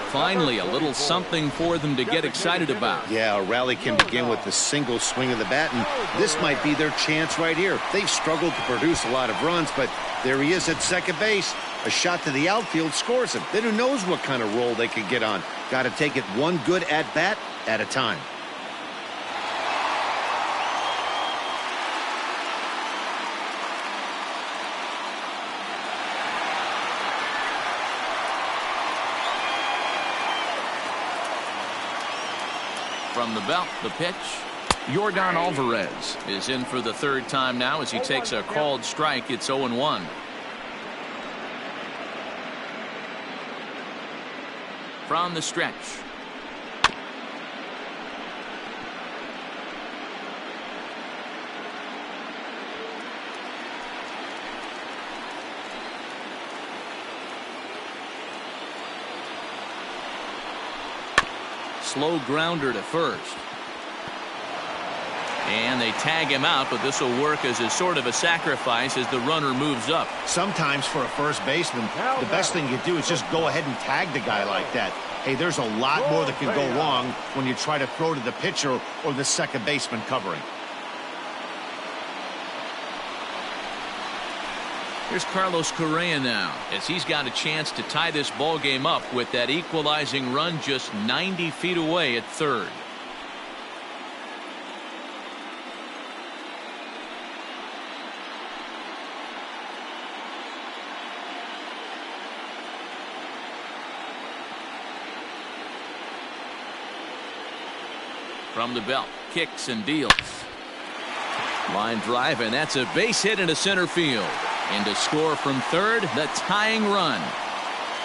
Finally, a little something for them to get excited about. Yeah, a rally can begin with a single swing of the bat, and this might be their chance right here. They've struggled to produce a lot of runs, but there he is at second base. A shot to the outfield scores him. Then who knows what kind of roll they could get on. Got to take it one good at-bat at a time. From the belt, the pitch. Yordan Alvarez is in for the 3rd time now as he takes a called strike. It's 0-1. From the stretch. Slow grounder to first. And they tag him out, but this will work as a sort of a sacrifice as the runner moves up. Sometimes for a first baseman, the best thing you do is just go ahead and tag the guy like that. Hey, there's a lot more that can go wrong when you try to throw to the pitcher or the second baseman covering. Here's Carlos Correa now, as he's got a chance to tie this ball game up with that equalizing run just 90 feet away at third. From the belt, kicks and deals. Line drive, and that's a base hit into center field. And to score from third, the tying run.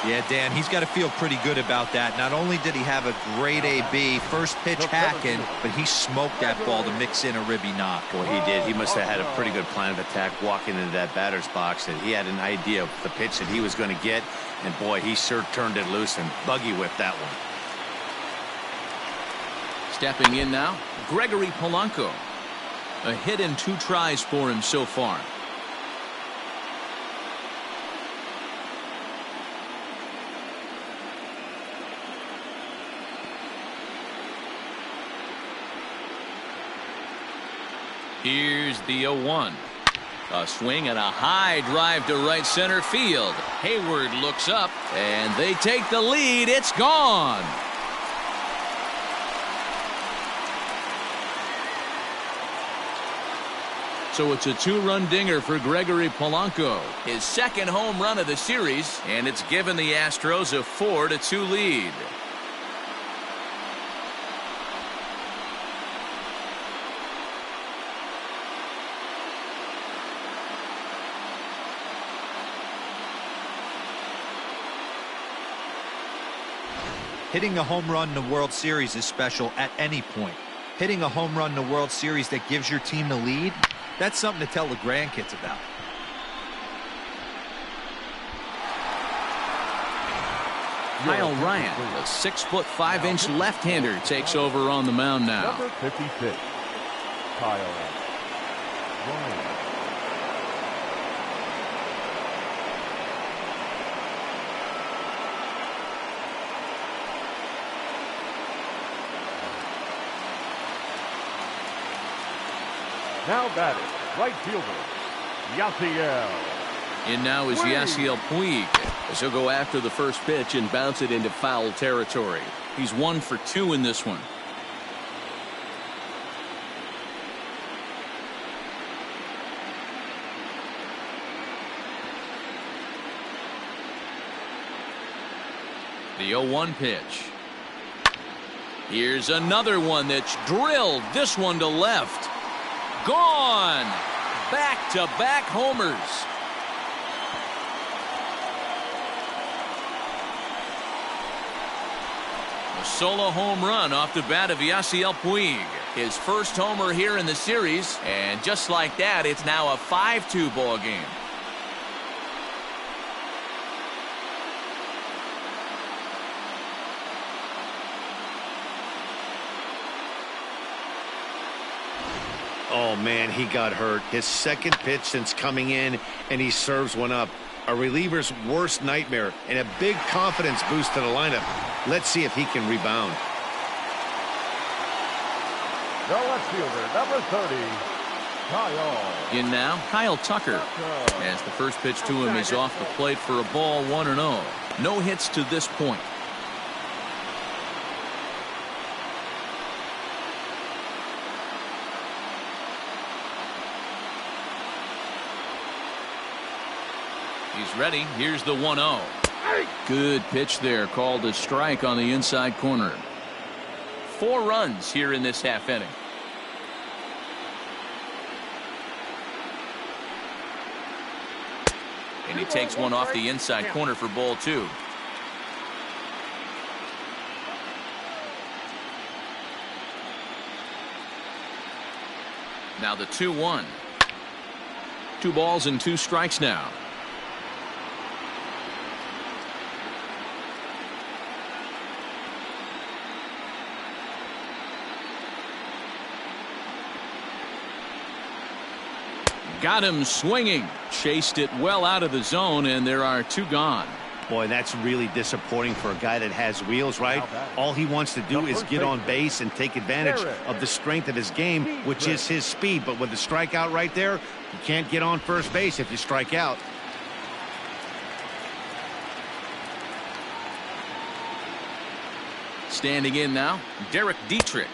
Yeah, Dan, he's got to feel pretty good about that. Not only did he have a great AB first pitch hacking, but he smoked that ball to mix in a ribby knock. Boy, he did. He must have had a pretty good plan of attack walking into that batter's box, and he had an idea of the pitch that he was going to get. And boy, he sure turned it loose and buggy whipped that one. Stepping in now, Gregory Polanco. A hit in 2 tries for him so far. Here's the 0-1. A swing and a high drive to right center field. Hayward looks up, and they take the lead. It's gone. So it's a 2-run dinger for Gregory Polanco, his second home run of the series, and it's given the Astros a 4-2 lead. Hitting a home run in the World Series is special at any point. Hitting a home run in the World Series that gives your team the lead, that's something to tell the grandkids about. Kyle Bryant, a 6'5" left-hander, takes over on the mound now. Number 56, Kyle Bryant. Now batting, right fielder, Yasiel. In now is Yasiel Puig, as he'll go after the first pitch and bounce it into foul territory. He's 1 for 2 in this one. The 0-1 pitch. Here's another one that's drilled. This one to left. Gone. Back-to-back homers. A solo home run off the bat of Yasiel Puig. His first homer here in the series, and just like that, it's now a 5-2 ball game. Oh, man, he got hurt. His second pitch since coming in, and he serves one up. A reliever's worst nightmare, and a big confidence boost to the lineup. Let's see if he can rebound. The left fielder, number 30, Kyle. In now, Kyle Tucker. As the first pitch to him is off the plate for a ball, 1-0. No hits to this point. He's ready. Here's the 1-0. Good pitch there, called a strike on the inside corner. 4 runs here in this half inning. And he takes one off the inside corner for ball 2. Now the 2-1. 2 balls and 2 strikes now. Got him swinging. Chased it well out of the zone, and there are 2 gone. Boy, that's really disappointing for a guy that has wheels, right? All he wants to do is get on base and take advantage of the strength of his game, which is his speed. But with the strikeout right there, you can't get on first base if you strike out. Standing in now, Dietrich.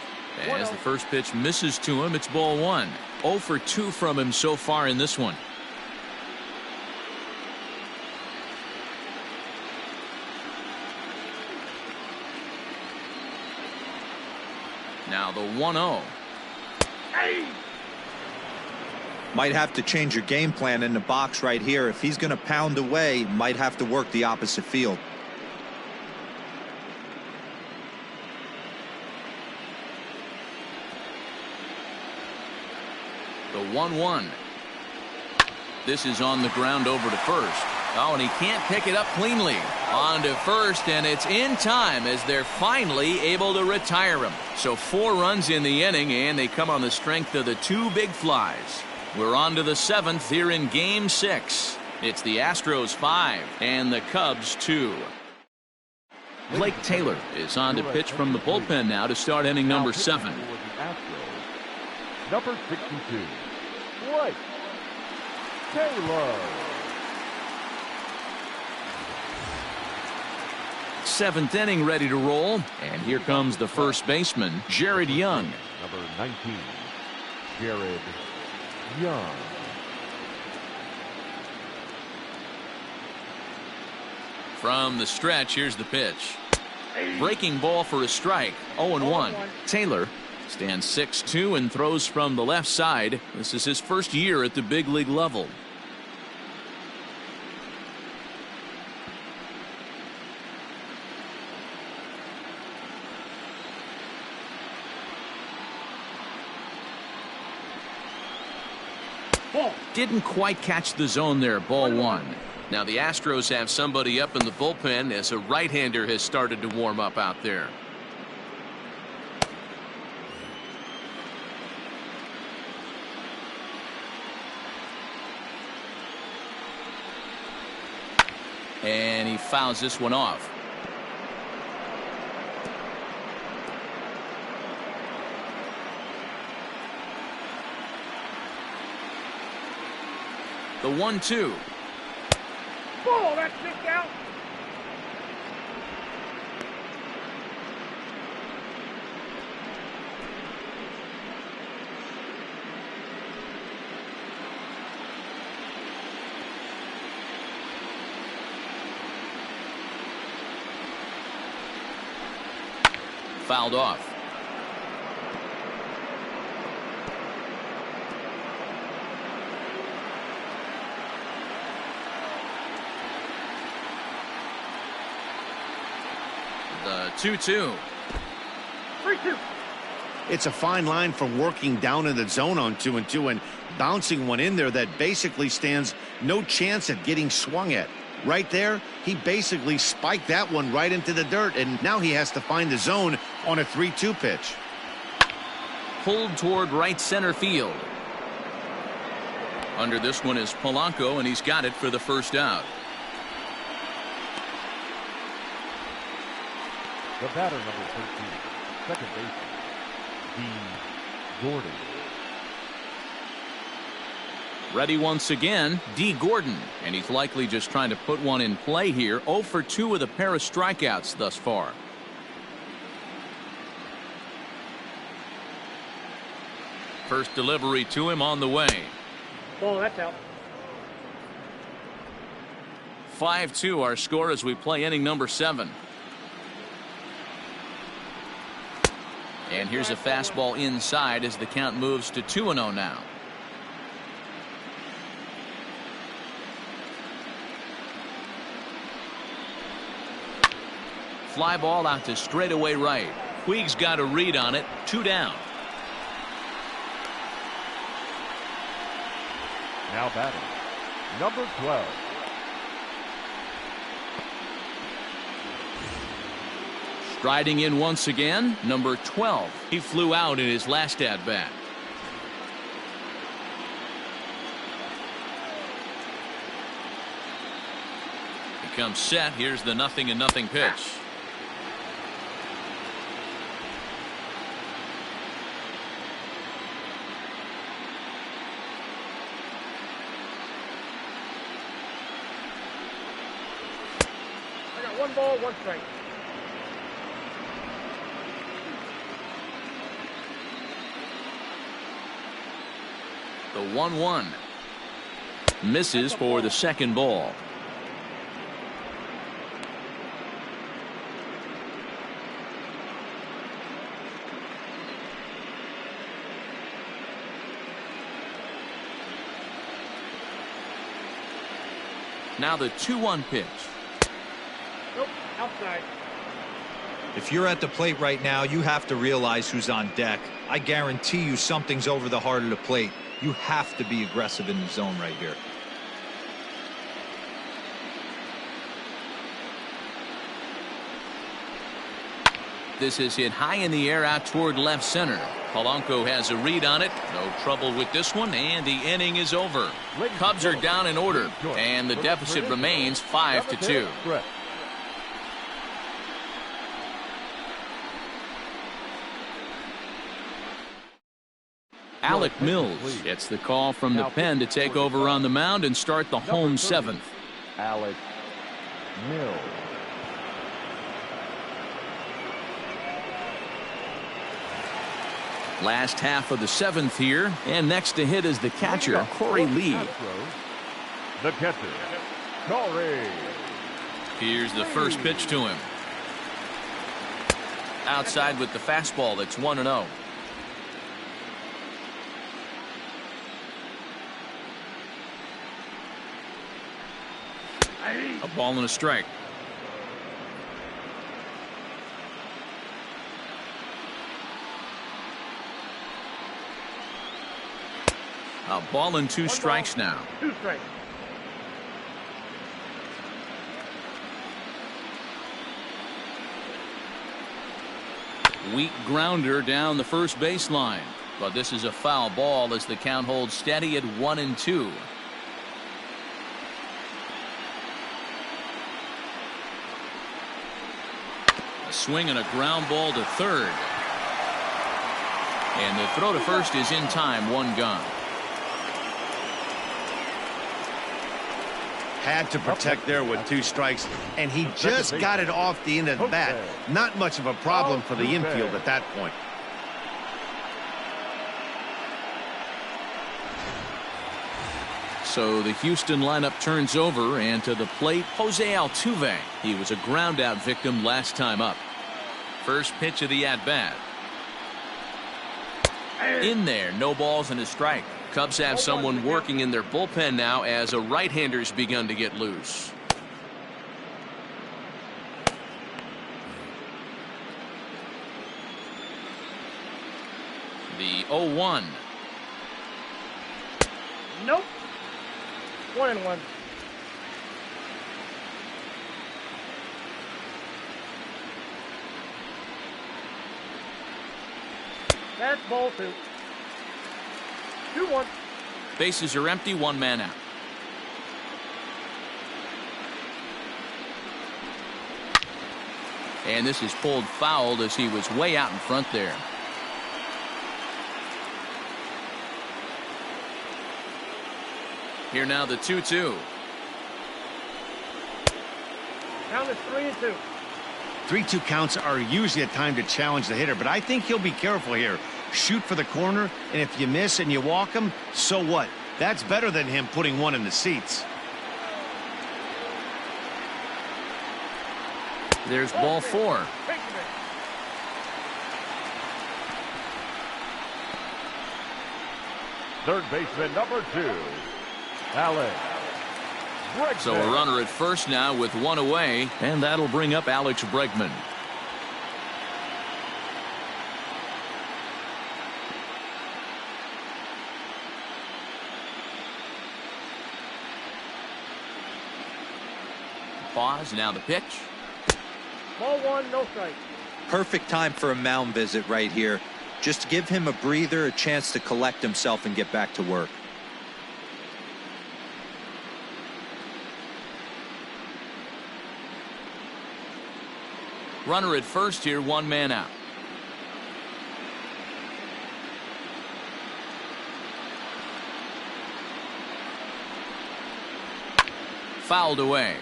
As the first pitch misses to him, it's ball 1. 0 for 2 from him so far in this one. Now the 1-0. Might have to change your game plan in the box right here. If he's going to pound away, might have to work the opposite field. The 1-1. This is on the ground over to first. Oh, and he can't pick it up cleanly. On to first, and it's in time as they're finally able to retire him. So 4 runs in the inning, and they come on the strength of the 2 big flies. We're on to the 7th here in Game 6. It's the Astros 5 and the Cubs 2. Blake Taylor is on to pitch from the bullpen now to start inning number 7. Number 62, Bryant, Taylor. 7th inning ready to roll. And here comes the first baseman, Jared Young. Number 19, Jared Young. From the stretch, here's the pitch. Breaking ball for a strike. 0-1. Taylor stands 6'2" and throws from the left side. This is his first year at the big league level. Didn't quite catch the zone there. Ball 1. Now the Astros have somebody up in the bullpen as a right-hander has started to warm up out there. And he fouls this one off. The 1-2. Ball, that's kicked out. Fouled off. The 2-2. 3-2. It's a fine line from working down in the zone on 2-2 and bouncing one in there that basically stands no chance at getting swung at. Right there, he basically spiked that one right into the dirt, and now he has to find the zone on a 3-2 pitch. Pulled toward right center field. Under this one is Polanco, and he's got it for the first out. The batter, number 13, second baseman, Gordon. Ready once again, D. Gordon, and he's likely just trying to put one in play here. 0 for 2 with a pair of strikeouts thus far. First delivery to him on the way. Ball, that's out. 5-2 our score as we play inning number 7. And here's a fastball inside as the count moves to 2-0 now. Fly ball out to straightaway right. Puig's got a read on it. 2 down. Now batting, number 12. Striding in once again, number 12. He flew out in his last at bat. He comes set. Here's the 0-0 pitch. I got 1 ball, 1 strike. The 1-1 misses for the second ball. Now the 2-1 pitch. Nope, outside. If you're at the plate right now, you have to realize who's on deck. I guarantee you something's over the heart of the plate. You have to be aggressive in the zone right here. This is hit high in the air out toward left center. Polanco has a read on it. No trouble with this one, and the inning is over. Cubs are down in order, and the deficit remains 5-2. Alec Mills gets the call from the pen to take over on the mound and start the home seventh. Alec Mills. Last half of the seventh here, and next to hit is the catcher, Corey Lee. The catcher, Corey. Here's the first pitch to him. Outside with the fastball. That's 1-0. A ball and a strike. A ball and 2 strikes now. 2 strikes. Weak grounder down the first baseline, but this is a foul ball as the count holds steady at 1-2. A swing and a ground ball to third, and the throw to first is in time. 1 gone. Had to protect there with 2 strikes, and he just got it off the end of the bat. Not much of a problem for the infield at that point. So the Houston lineup turns over, and to the plate, Jose Altuve. He was a ground out victim last time up. First pitch of the at bat. In there, no balls and a strike. Cubs have someone working in their bullpen now as a right-hander's begun to get loose. The 0-1. Nope. 1-1. That's ball 2. 2-1. Bases are empty. 1 man out. And this is pulled foul as he was way out in front there. Here now the 2-2. Count is 3-2. 3-2 counts are usually a time to challenge the hitter, but I think he'll be careful here. Shoot for the corner, and if you miss and you walk him, so what? That's better than him putting 1 in the seats. There's ball 4. Third baseman number 2, Alex Bregman. So a runner at first now with 1 away, and that'll bring up Alex Bregman. Pause, now the pitch. Ball 1, no strike. Perfect time for a mound visit right here. Just give him a breather, a chance to collect himself and get back to work. Runner at first here, 1 man out. Fouled away.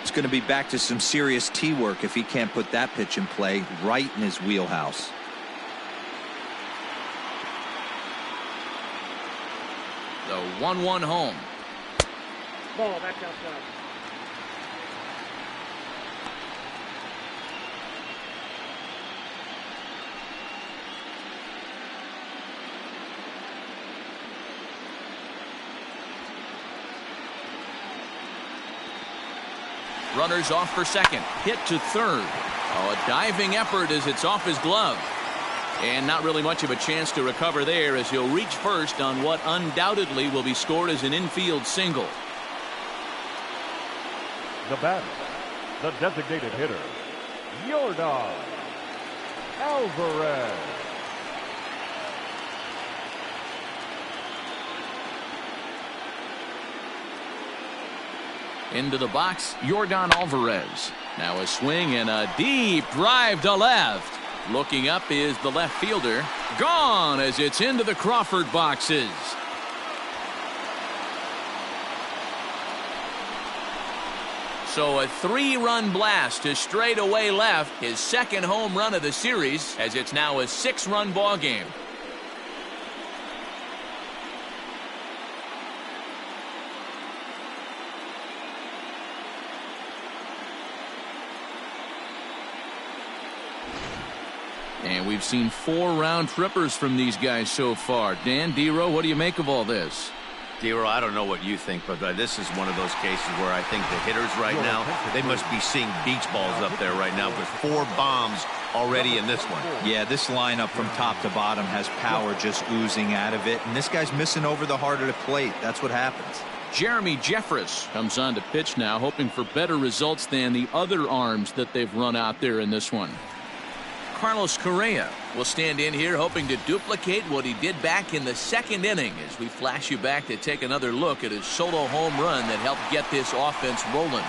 It's going to be back to some serious tee work if he can't put that pitch in play right in his wheelhouse. The 1-1 home. Ball, that's outside. Runners off for second. Hit to third. Oh, a diving effort as it's off his glove. And not really much of a chance to recover there as he'll reach first on what undoubtedly will be scored as an infield single. The batter, the designated hitter, Yordan Alvarez. Into the box, Yordan Alvarez. Now a swing and a deep drive to left. Looking up is the left fielder, gone as it's into the Crawford boxes. So a 3-run blast to straightaway left, his second home run of the series, as it's now a 6-run ball game. And we've seen 4 round trippers from these guys so far. Dan, D-Row, what do you make of all this? D-Row, I don't know what you think, but this is one of those cases where I think the hitters right now, they must be seeing beach balls up there right now with 4 bombs already in this one. Yeah, this lineup from top to bottom has power just oozing out of it, and this guy's missing over the heart of the plate. That's what happens. Jeremy Jeffress comes on to pitch now, hoping for better results than the other arms that they've run out there in this one. Carlos Correa will stand in here hoping to duplicate what he did back in the 2nd inning as we flash you back to take another look at his solo home run that helped get this offense rolling.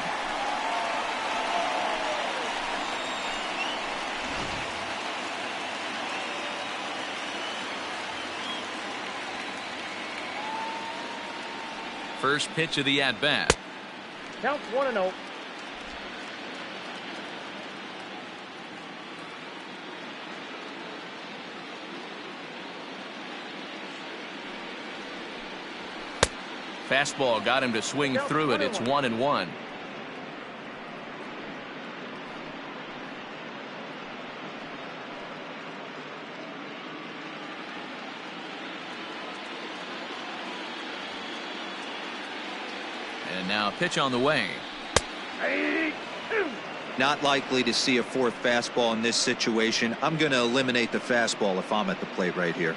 First pitch of the at-bat. Counts 1-0. Fastball got him to swing through it. It's 1-1. And now a pitch on the way. Not likely to see a 4th fastball in this situation. I'm going to eliminate the fastball if I'm at the plate right here.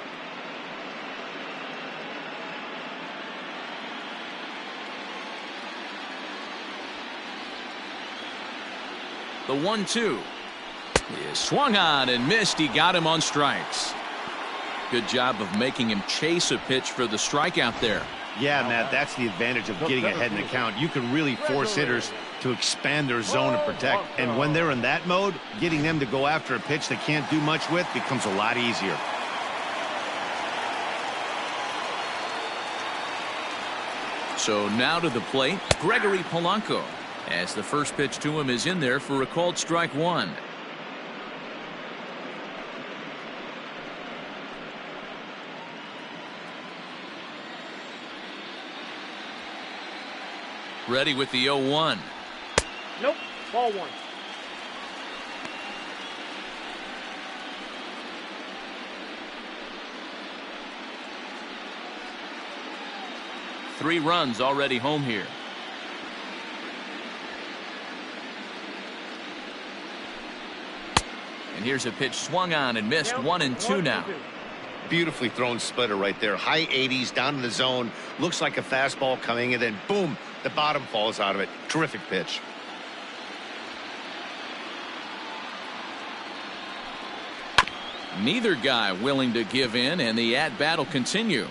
The 1-2 is swung on and missed. He got him on strikes. Good job of making him chase a pitch for the strikeout there. Yeah, Matt, that's the advantage of getting ahead in the count. You can really force hitters to expand their zone and protect. And when they're in that mode, getting them to go after a pitch they can't do much with becomes a lot easier. So now to the plate, Gregory Polanco, as the first pitch to him is in there for a called strike 1. Ready with the 0-1. Nope. Ball 1. Three runs already home here. And here's a pitch swung on and missed. 1-2 now. Beautifully thrown splitter right there. High 80s down in the zone. Looks like a fastball coming, and then boom, the bottom falls out of it. Terrific pitch. Neither guy willing to give in, and the at-bat will continue.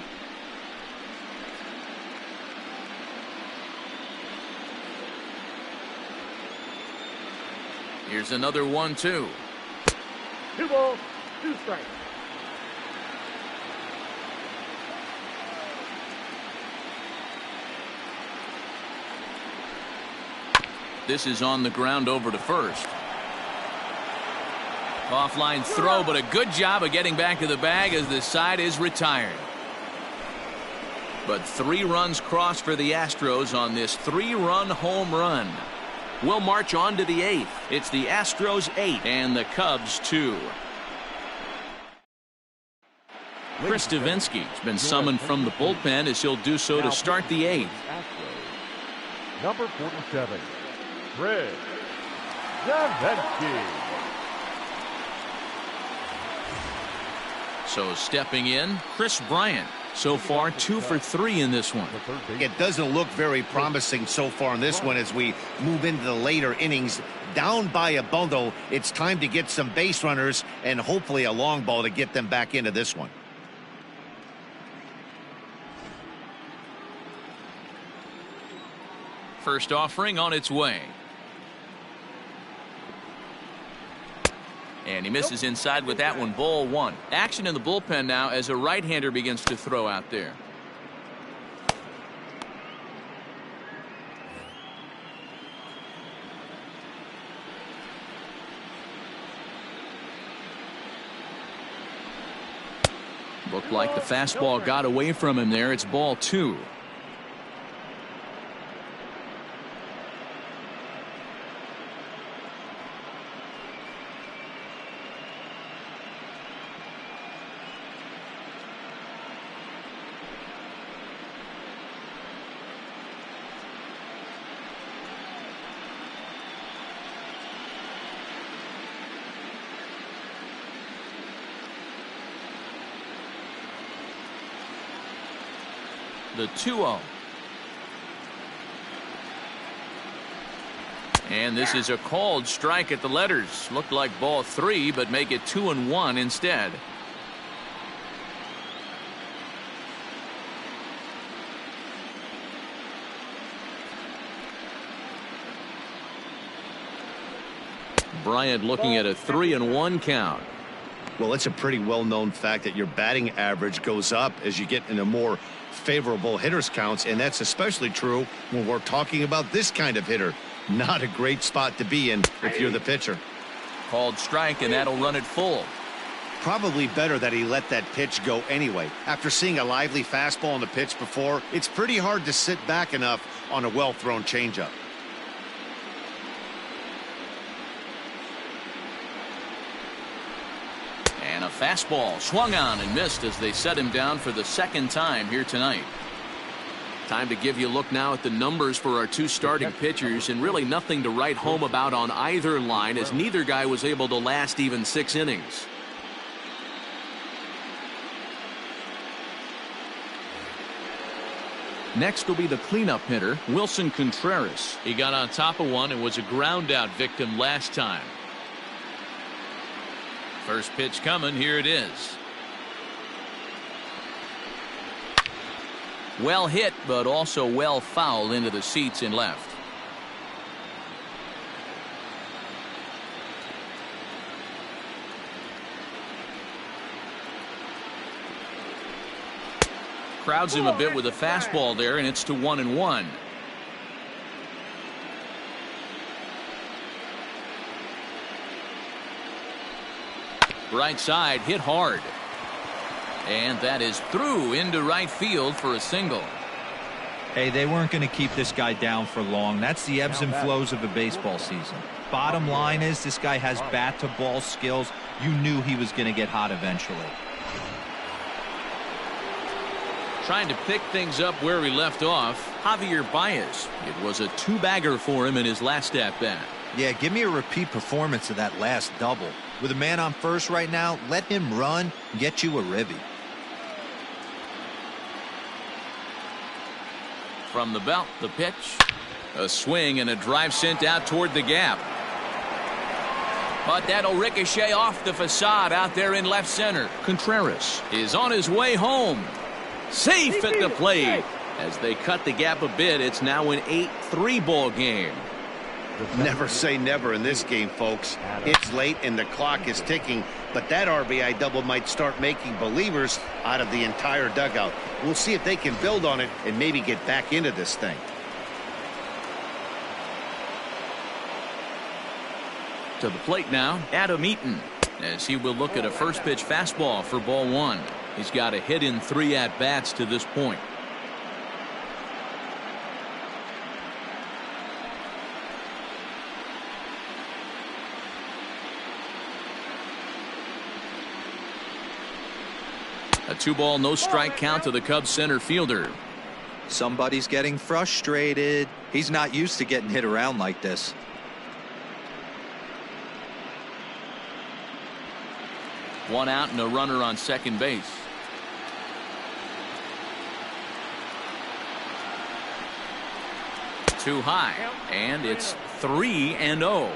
Here's another 1-2. 2 balls, 2 strikes. This is on the ground over to first. Offline throw, but a good job of getting back to the bag as the side is retired. But 3 runs crossed for the Astros on this 3-run home run. We'll march on to the 8th. It's the Astros 8 and the Cubs 2. Chris Davinsky has been summoned from the bullpen as he'll do so to start the 8th. Number 47, Chris Davinsky. So stepping in, Chris Bryant. So far 2 for 3 in this one. It doesn't look very promising so far in this one as we move into the later innings. Down by a bundle, it's time to get some base runners and hopefully a long ball to get them back into this one. First offering on its way. And he misses inside with that one. Ball one. Action in the bullpen now as a right-hander begins to throw out there. Looked like the fastball got away from him there. It's ball two. The 2-0. And this is a called strike at the letters. Looked like ball three, but make it 2-1 instead. Bryant looking at a 3-1 count. Well, it's a pretty well-known fact that your batting average goes up as you get into more favorable hitters counts, and that's especially true when we're talking about this kind of hitter. Not a great spot to be in if you're the pitcher. Called strike, and that'll run it full. Probably better that he let that pitch go anyway. After seeing a lively fastball on the pitch before, it's pretty hard to sit back enough on a well-thrown changeup. And a fastball swung on and missed as they set him down for the second time here tonight. Time to give you a look now at the numbers for our two starting pitchers, and really nothing to write home about on either line as neither guy was able to last even 6 innings. Next will be the cleanup hitter, Wilson Contreras. He got on top of one and was a ground out victim last time. First pitch coming. Here it is. Well hit, but also well fouled into the seats in left. Crowds him a bit with a fastball there, and it's to 1-1. Right side hit hard, and that is through into right field for a single. Hey, they weren't going to keep this guy down for long. That's the ebbs and flows of a baseball season. Bottom line is this guy has bat to ball skills. You knew he was going to get hot eventually. Trying to pick things up where we left off, Javier Baez. It was a 2-bagger for him in his last at bat. Yeah, give me a repeat performance of that last double. With a man on first right now, let him run and get you a ribby. From the belt, the pitch. A swing and a drive sent out toward the gap. But that'll ricochet off the facade out there in left center. Contreras is on his way home. Safe at the plate. As they cut the gap a bit, it's now an 8-3 ball game. Never say never in this game, folks. It's late and the clock is ticking, but that RBI double might start making believers out of the entire dugout. We'll see if they can build on it and maybe get back into this thing. To the plate now, Adam Eaton, as he will look at a first pitch fastball for ball one. He's got a hit in 3 at-bats to this point. A 2-ball, no strike count to the Cubs center fielder. Somebody's getting frustrated. He's not used to getting hit around like this. One out and a runner on second base. Too high, and it's 3-0.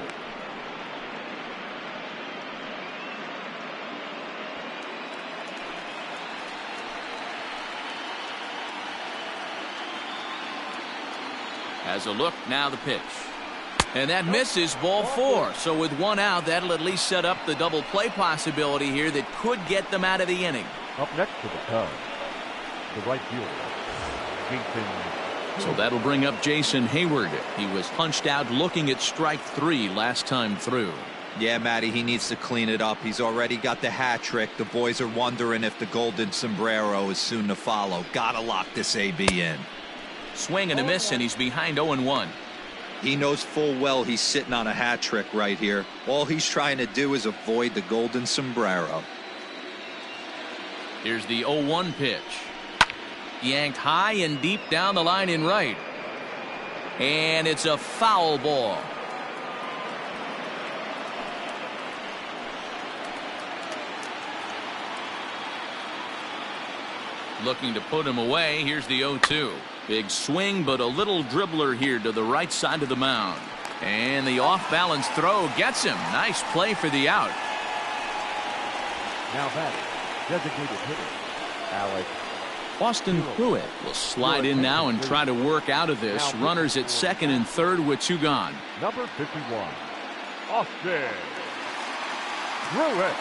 As a look, now the pitch. And that misses ball 4. So with 1 out, that'll at least set up the double play possibility here that could get them out of the inning. Up next to the Cubs, the right fielder, Jason. So that'll bring up Jason Hayward. He was punched out looking at strike 3 last time through. Yeah, Matty, he needs to clean it up. He's already got the hat trick. The boys are wondering if the golden sombrero is soon to follow. Gotta lock this AB in. Swing and a miss, and he's behind 0-1. He knows full well he's sitting on a hat trick right here. All he's trying to do is avoid the golden sombrero. Here's the 0-1 pitch. Yanked high and deep down the line in right. And it's a foul ball. Looking to put him away. Here's the 0-2. Big swing, but a little dribbler here to the right side of the mound. And the off-balance throw gets him. Nice play for the out. Now batting, designated hitter, Alex. Austin Pruitt will slide in now and try to work out of this. Runners at second and third with 2 gone. Number 51, Austin Pruitt.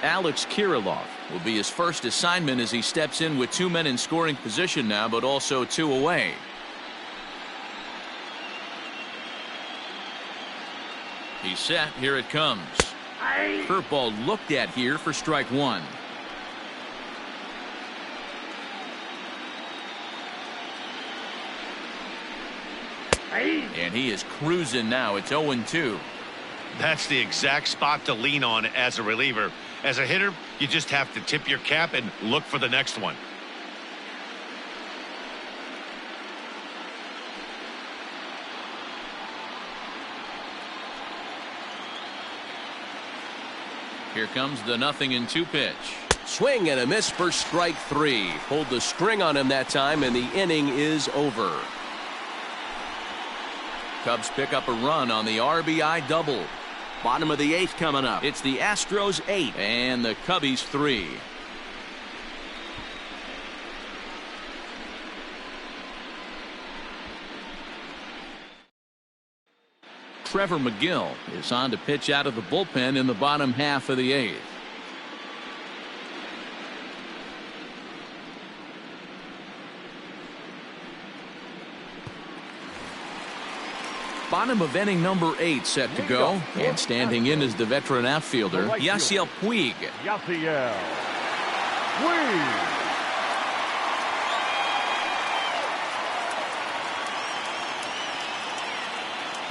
Alex Kiriloff will be his first assignment as he steps in with 2 men in scoring position now, but also 2 away. He's set. Here it comes. Curveball looked at here for strike 1. And he is cruising now. It's 0-2. That's the exact spot to lean on as a reliever. As a hitter, you just have to tip your cap and look for the next one. Here comes the 0-2 pitch. Swing and a miss for strike 3. Pulled the string on him that time, and the inning is over. Cubs pick up a run on the RBI double. Bottom of the 8th coming up. It's the Astros 8 and the Cubbies 3. Trevor McGill is on to pitch out of the bullpen in the bottom half of the 8th. Bottom of inning number 8 set to go. And standing in is the veteran outfielder, Yasiel Puig. Yasiel Puig.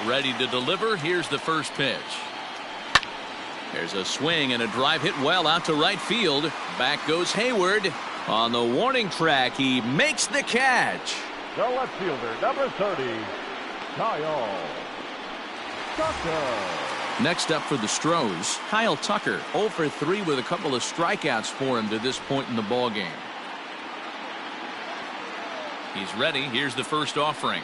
Ready to deliver. Here's the first pitch. There's a swing and a drive hit well out to right field. Back goes Hayward. On the warning track, he makes the catch. The left fielder, number 30. Kyle Tucker. Next up for the Astros, Kyle Tucker, 0 for 3 with a couple of strikeouts for him to this point in the ballgame. He's ready. Here's the first offering.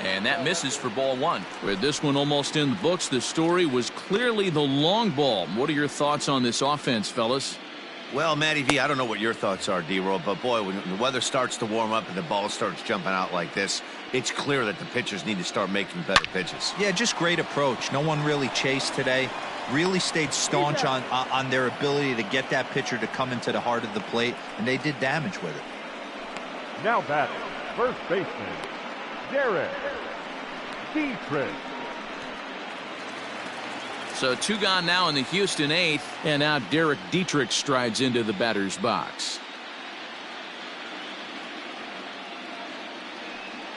And that misses for ball 1. With this one almost in the books, the story was clearly the long ball. What are your thoughts on this offense, fellas? Well, Matty V, I don't know what your thoughts are, D-Roll, but boy, when the weather starts to warm up and the ball starts jumping out like this, it's clear that the pitchers need to start making better pitches. Yeah, just great approach. No one really chased today. Really stayed staunch on their ability to get that pitcher to come into the heart of the plate, and they did damage with it. Now batting, first baseman, Dietrich. So 2 gone now in the Houston 8th, and now Derek Dietrich strides into the batter's box.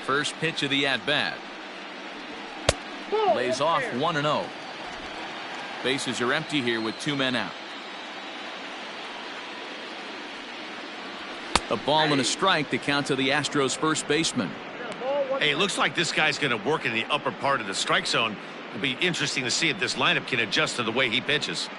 First pitch of the at-bat. Lays off 1-0. Bases are empty here with 2 men out. A ball and a strike to count to the Astros first baseman. Hey, it looks like this guy's going to work in the upper part of the strike zone. It'll be interesting to see if this lineup can adjust to the way he pitches.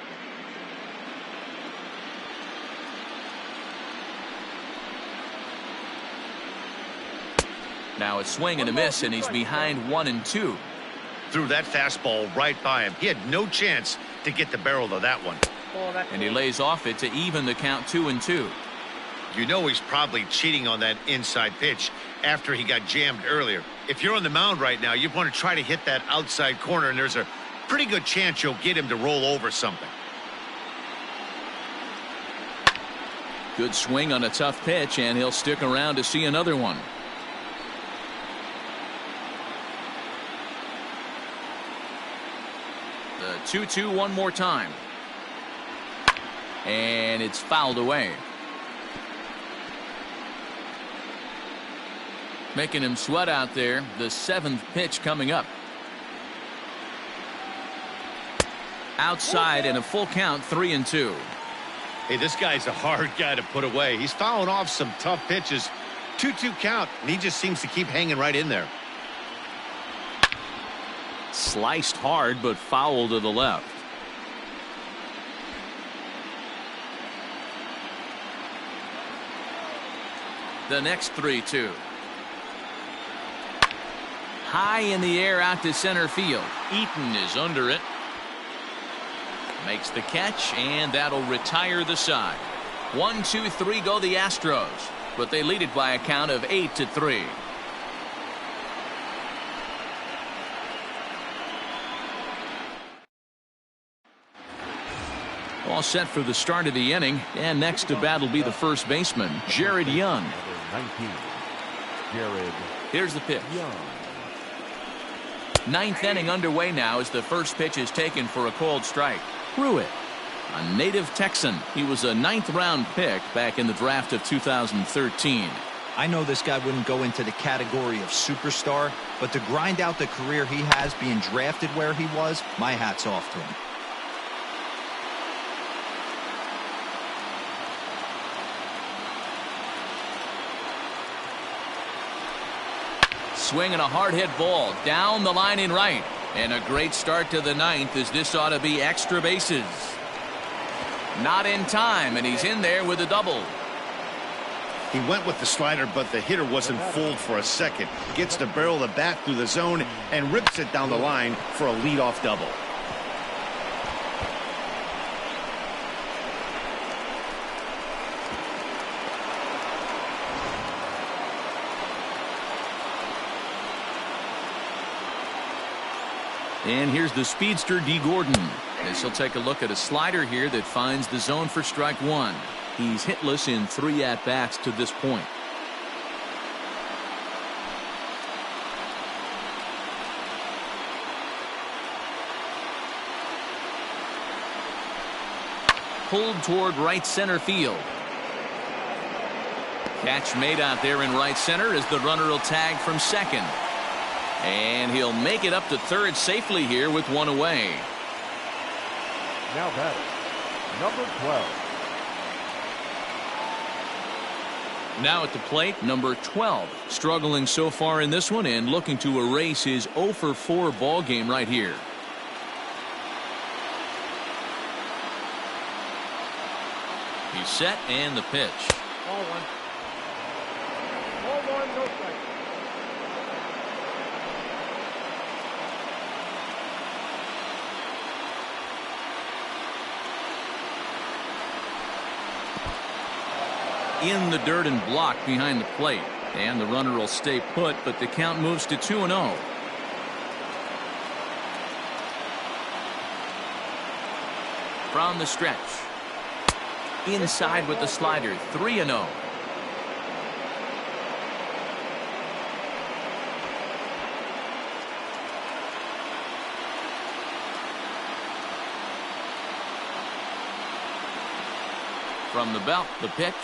Now a swing and a miss, and he's behind 1-2. Threw that fastball right by him. He had no chance to get the barrel of that one. And he lays off it to even the count 2-2. You know he's probably cheating on that inside pitch after he got jammed earlier. If you're on the mound right now, you want to try to hit that outside corner, and there's a pretty good chance you'll get him to roll over something. Good swing on a tough pitch, and he'll stick around to see another one. The 2-2 one more time. And it's fouled away. Making him sweat out there. The 7th pitch coming up. Outside and a full count, 3-2. Hey, this guy's a hard guy to put away. He's fouling off some tough pitches. 2-2 count, and he just seems to keep hanging right in there. Sliced hard, but foul to the left. The next 3-2. High in the air out to center field. Eaton is under it. Makes the catch, and that'll retire the side. 1-2-3 go the Astros, but they lead it by a count of 8-3. All set for the start of the inning, and next to bat will be the first baseman, Jared Young. 19, Jared. Here's the pitch. Young. 9th inning underway now as the first pitch is taken for a called strike. Pruitt, a native Texan. He was a 9th round pick back in the draft of 2013. I know this guy wouldn't go into the category of superstar, but to grind out the career he has being drafted where he was, my hat's off to him. Swinging a hard hit ball down the line in right. And a great start to the 9th, as this ought to be extra bases. Not in time, and he's in there with a double. He went with the slider, but the hitter wasn't fooled for a second. Gets the barrel of the bat through the zone and rips it down the line for a leadoff double. And here's the speedster D. Gordon, as he'll take a look at a slider here that finds the zone for strike 1. He's hitless in 3 at-bats to this point. Pulled toward right center field. Catch made out there in right center as the runner will tag from second. And he'll make it up to third safely here with one away. Now batting, number 12. Now at the plate, number 12. Struggling so far in this one and looking to erase his 0-for-4 ball game right here. He's set, and the pitch. Ball 1. Ball 1, no strike. In the dirt and blocked behind the plate, and the runner will stay put, but the count moves to 2-0. From the stretch, inside with the slider, 3-0. From the belt, the pitch.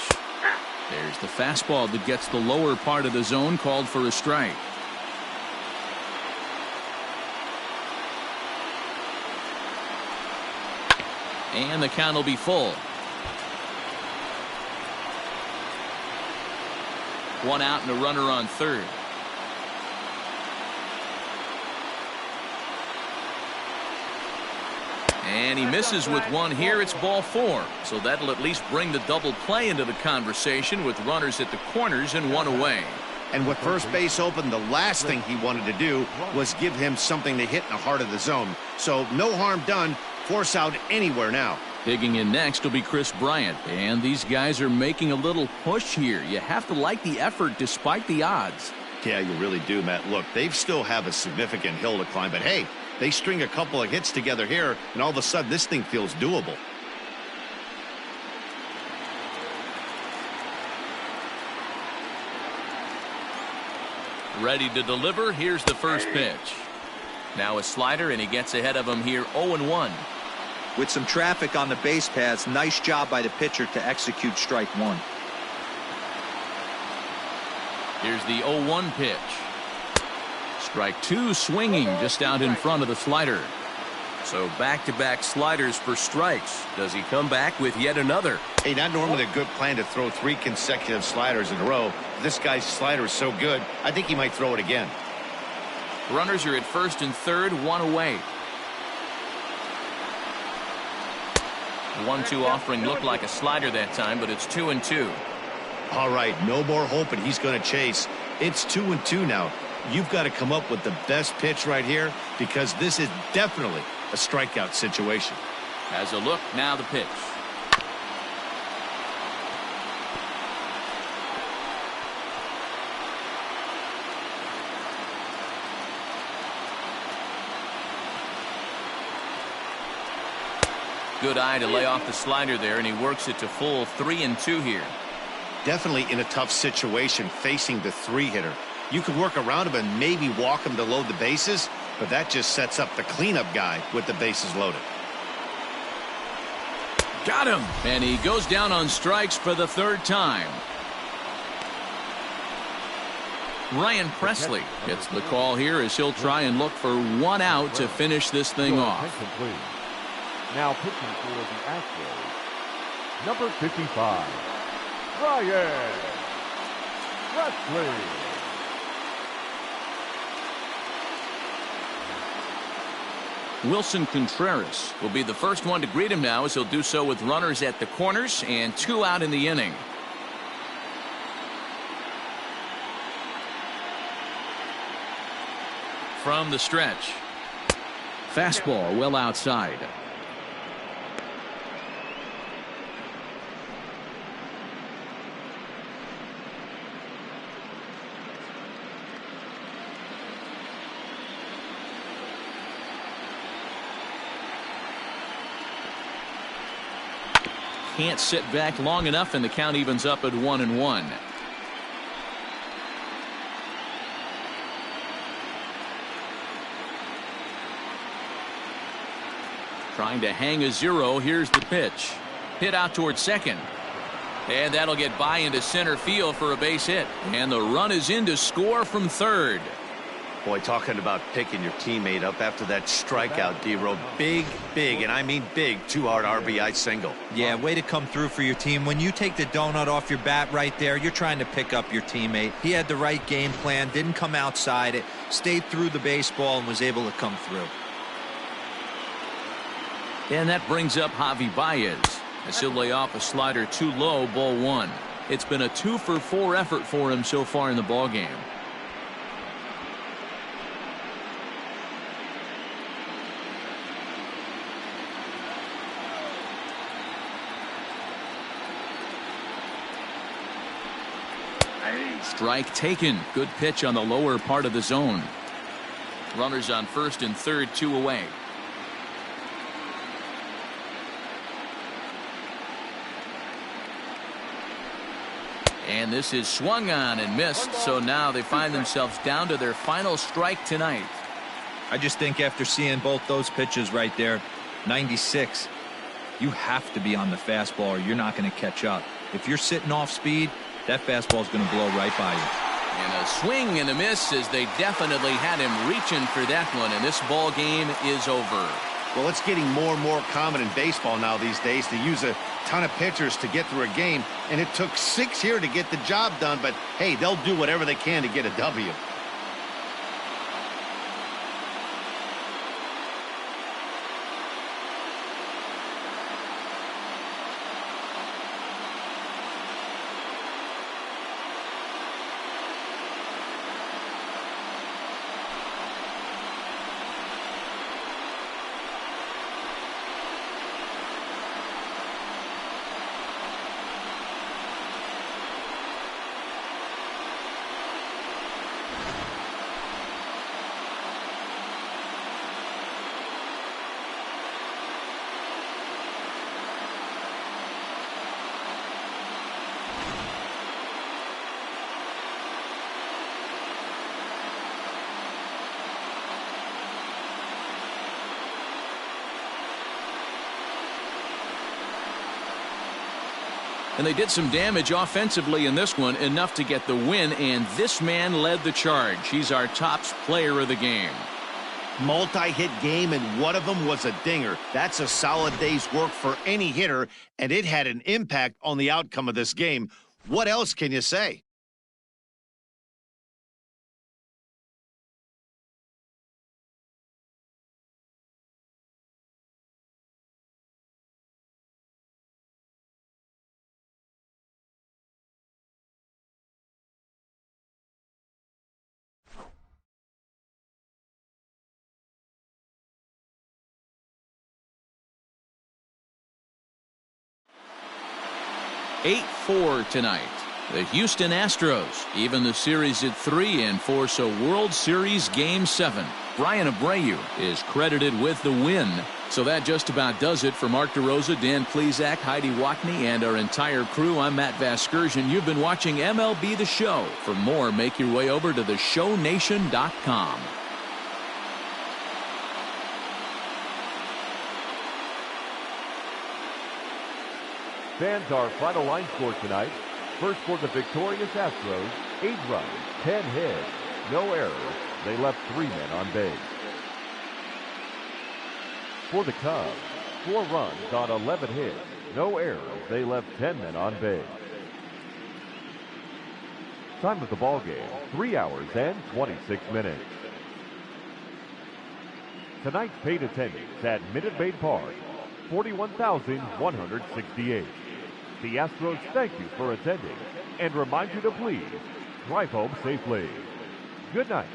There's the fastball that gets the lower part of the zone, called for a strike. And the count will be full. 1 out and a runner on third. And he misses with one here. It's ball 4. So that'll at least bring the double play into the conversation with runners at the corners and one away. And with first base open, the last thing he wanted to do was give him something to hit in the heart of the zone. So no harm done. Force out anywhere now. Digging in next will be Chris Bryant, and these guys are making a little push here. You have to like the effort despite the odds. Yeah, you really do, Matt. Look, they still have a significant hill to climb, but hey, they string a couple of hits together here, and all of a sudden this thing feels doable. Ready to deliver. Here's the first pitch. Now a slider, and he gets ahead of him here 0-1. With some traffic on the base paths, nice job by the pitcher to execute strike one. Here's the 0-1 pitch. Strike two, swinging just out in front of the slider. So back-to-back sliders for strikes. Does he come back with yet another? Hey, not normally a good plan to throw 3 consecutive sliders in a row. This guy's slider is so good, I think he might throw it again. Runners are at first and third, 1 away. 1-2 offering looked like a slider that time, but it's 2-2. All right, no more hoping he's going to chase. It's 2-2 now. You've got to come up with the best pitch right here because this is definitely a strikeout situation. Has a look, now the pitch. Good eye to lay off the slider there, and he works it to full 3-2 here. Definitely in a tough situation facing the 3-hitter. You can work around him and maybe walk him to load the bases, but that just sets up the cleanup guy with the bases loaded. Got him! And he goes down on strikes for the 3rd time. Ryan Presley gets the call here as he'll try and look for 1 out to finish this thing off. Now pitching for the Astros, number 55, Bryant Presley. Wilson Contreras will be the first one to greet him now as he'll do so with runners at the corners and 2 out in the inning. From the stretch. Fastball well outside. Can't sit back long enough, and the count evens up at 1-1. Trying to hang a 0. Here's the pitch. Hit out towards second. And that'll get by into center field for a base hit. And the run is in to score from third. Boy, talking about picking your teammate up after that strikeout, D-Row. Big, and I mean big, 2-hard RBI single. Yeah, way to come through for your team. When you take the donut off your bat right there, you're trying to pick up your teammate. He had the right game plan, didn't come outside it, stayed through the baseball, and was able to come through. And that brings up Javier Baez as he'll lay off a slider too low, ball 1. It's been a 2-for-4 effort for him so far in the ballgame. Strike taken. Good pitch on the lower part of the zone. Runners on first and third, 2 away. And this is swung on and missed, so now they find themselves down to their final strike tonight. I just think after seeing both those pitches right there, 96, you have to be on the fastball or you're not going to catch up. If you're sitting off speed, that fastball is going to blow right by you. And a swing and a miss as they definitely had him reaching for that one, and this ball game is over. Well, it's getting more and more common in baseball now these days to use a ton of pitchers to get through a game, and it took 6 here to get the job done, but hey, they'll do whatever they can to get a W. And they did some damage offensively in this one, enough to get the win, and this man led the charge. He's our top player of the game. Multi-hit game, and one of them was a dinger. That's a solid day's work for any hitter, and it had an impact on the outcome of this game. What else can you say? (8-4) tonight. The Houston Astros even the series at 3 and force a World Series Game 7. Bryant Abreu is credited with the win. So that just about does it for Mark DeRosa, Dan Plesac, Heidi Watney, and our entire crew. I'm Matt Vasgersian. You've been watching MLB The Show. For more, make your way over to theshownation.com. Fans, our final line score tonight. First for the victorious Astros, 8 runs, 10 hits, no errors. They left 3 men on base. For the Cubs, 4 runs on 11 hits, no errors. They left 10 men on base. Time of the ball game, 3 hours and 26 minutes. Tonight's paid attendance at Minute Maid Park, 41,168. The Astros thank you for attending and remind you to please drive home safely. Good night.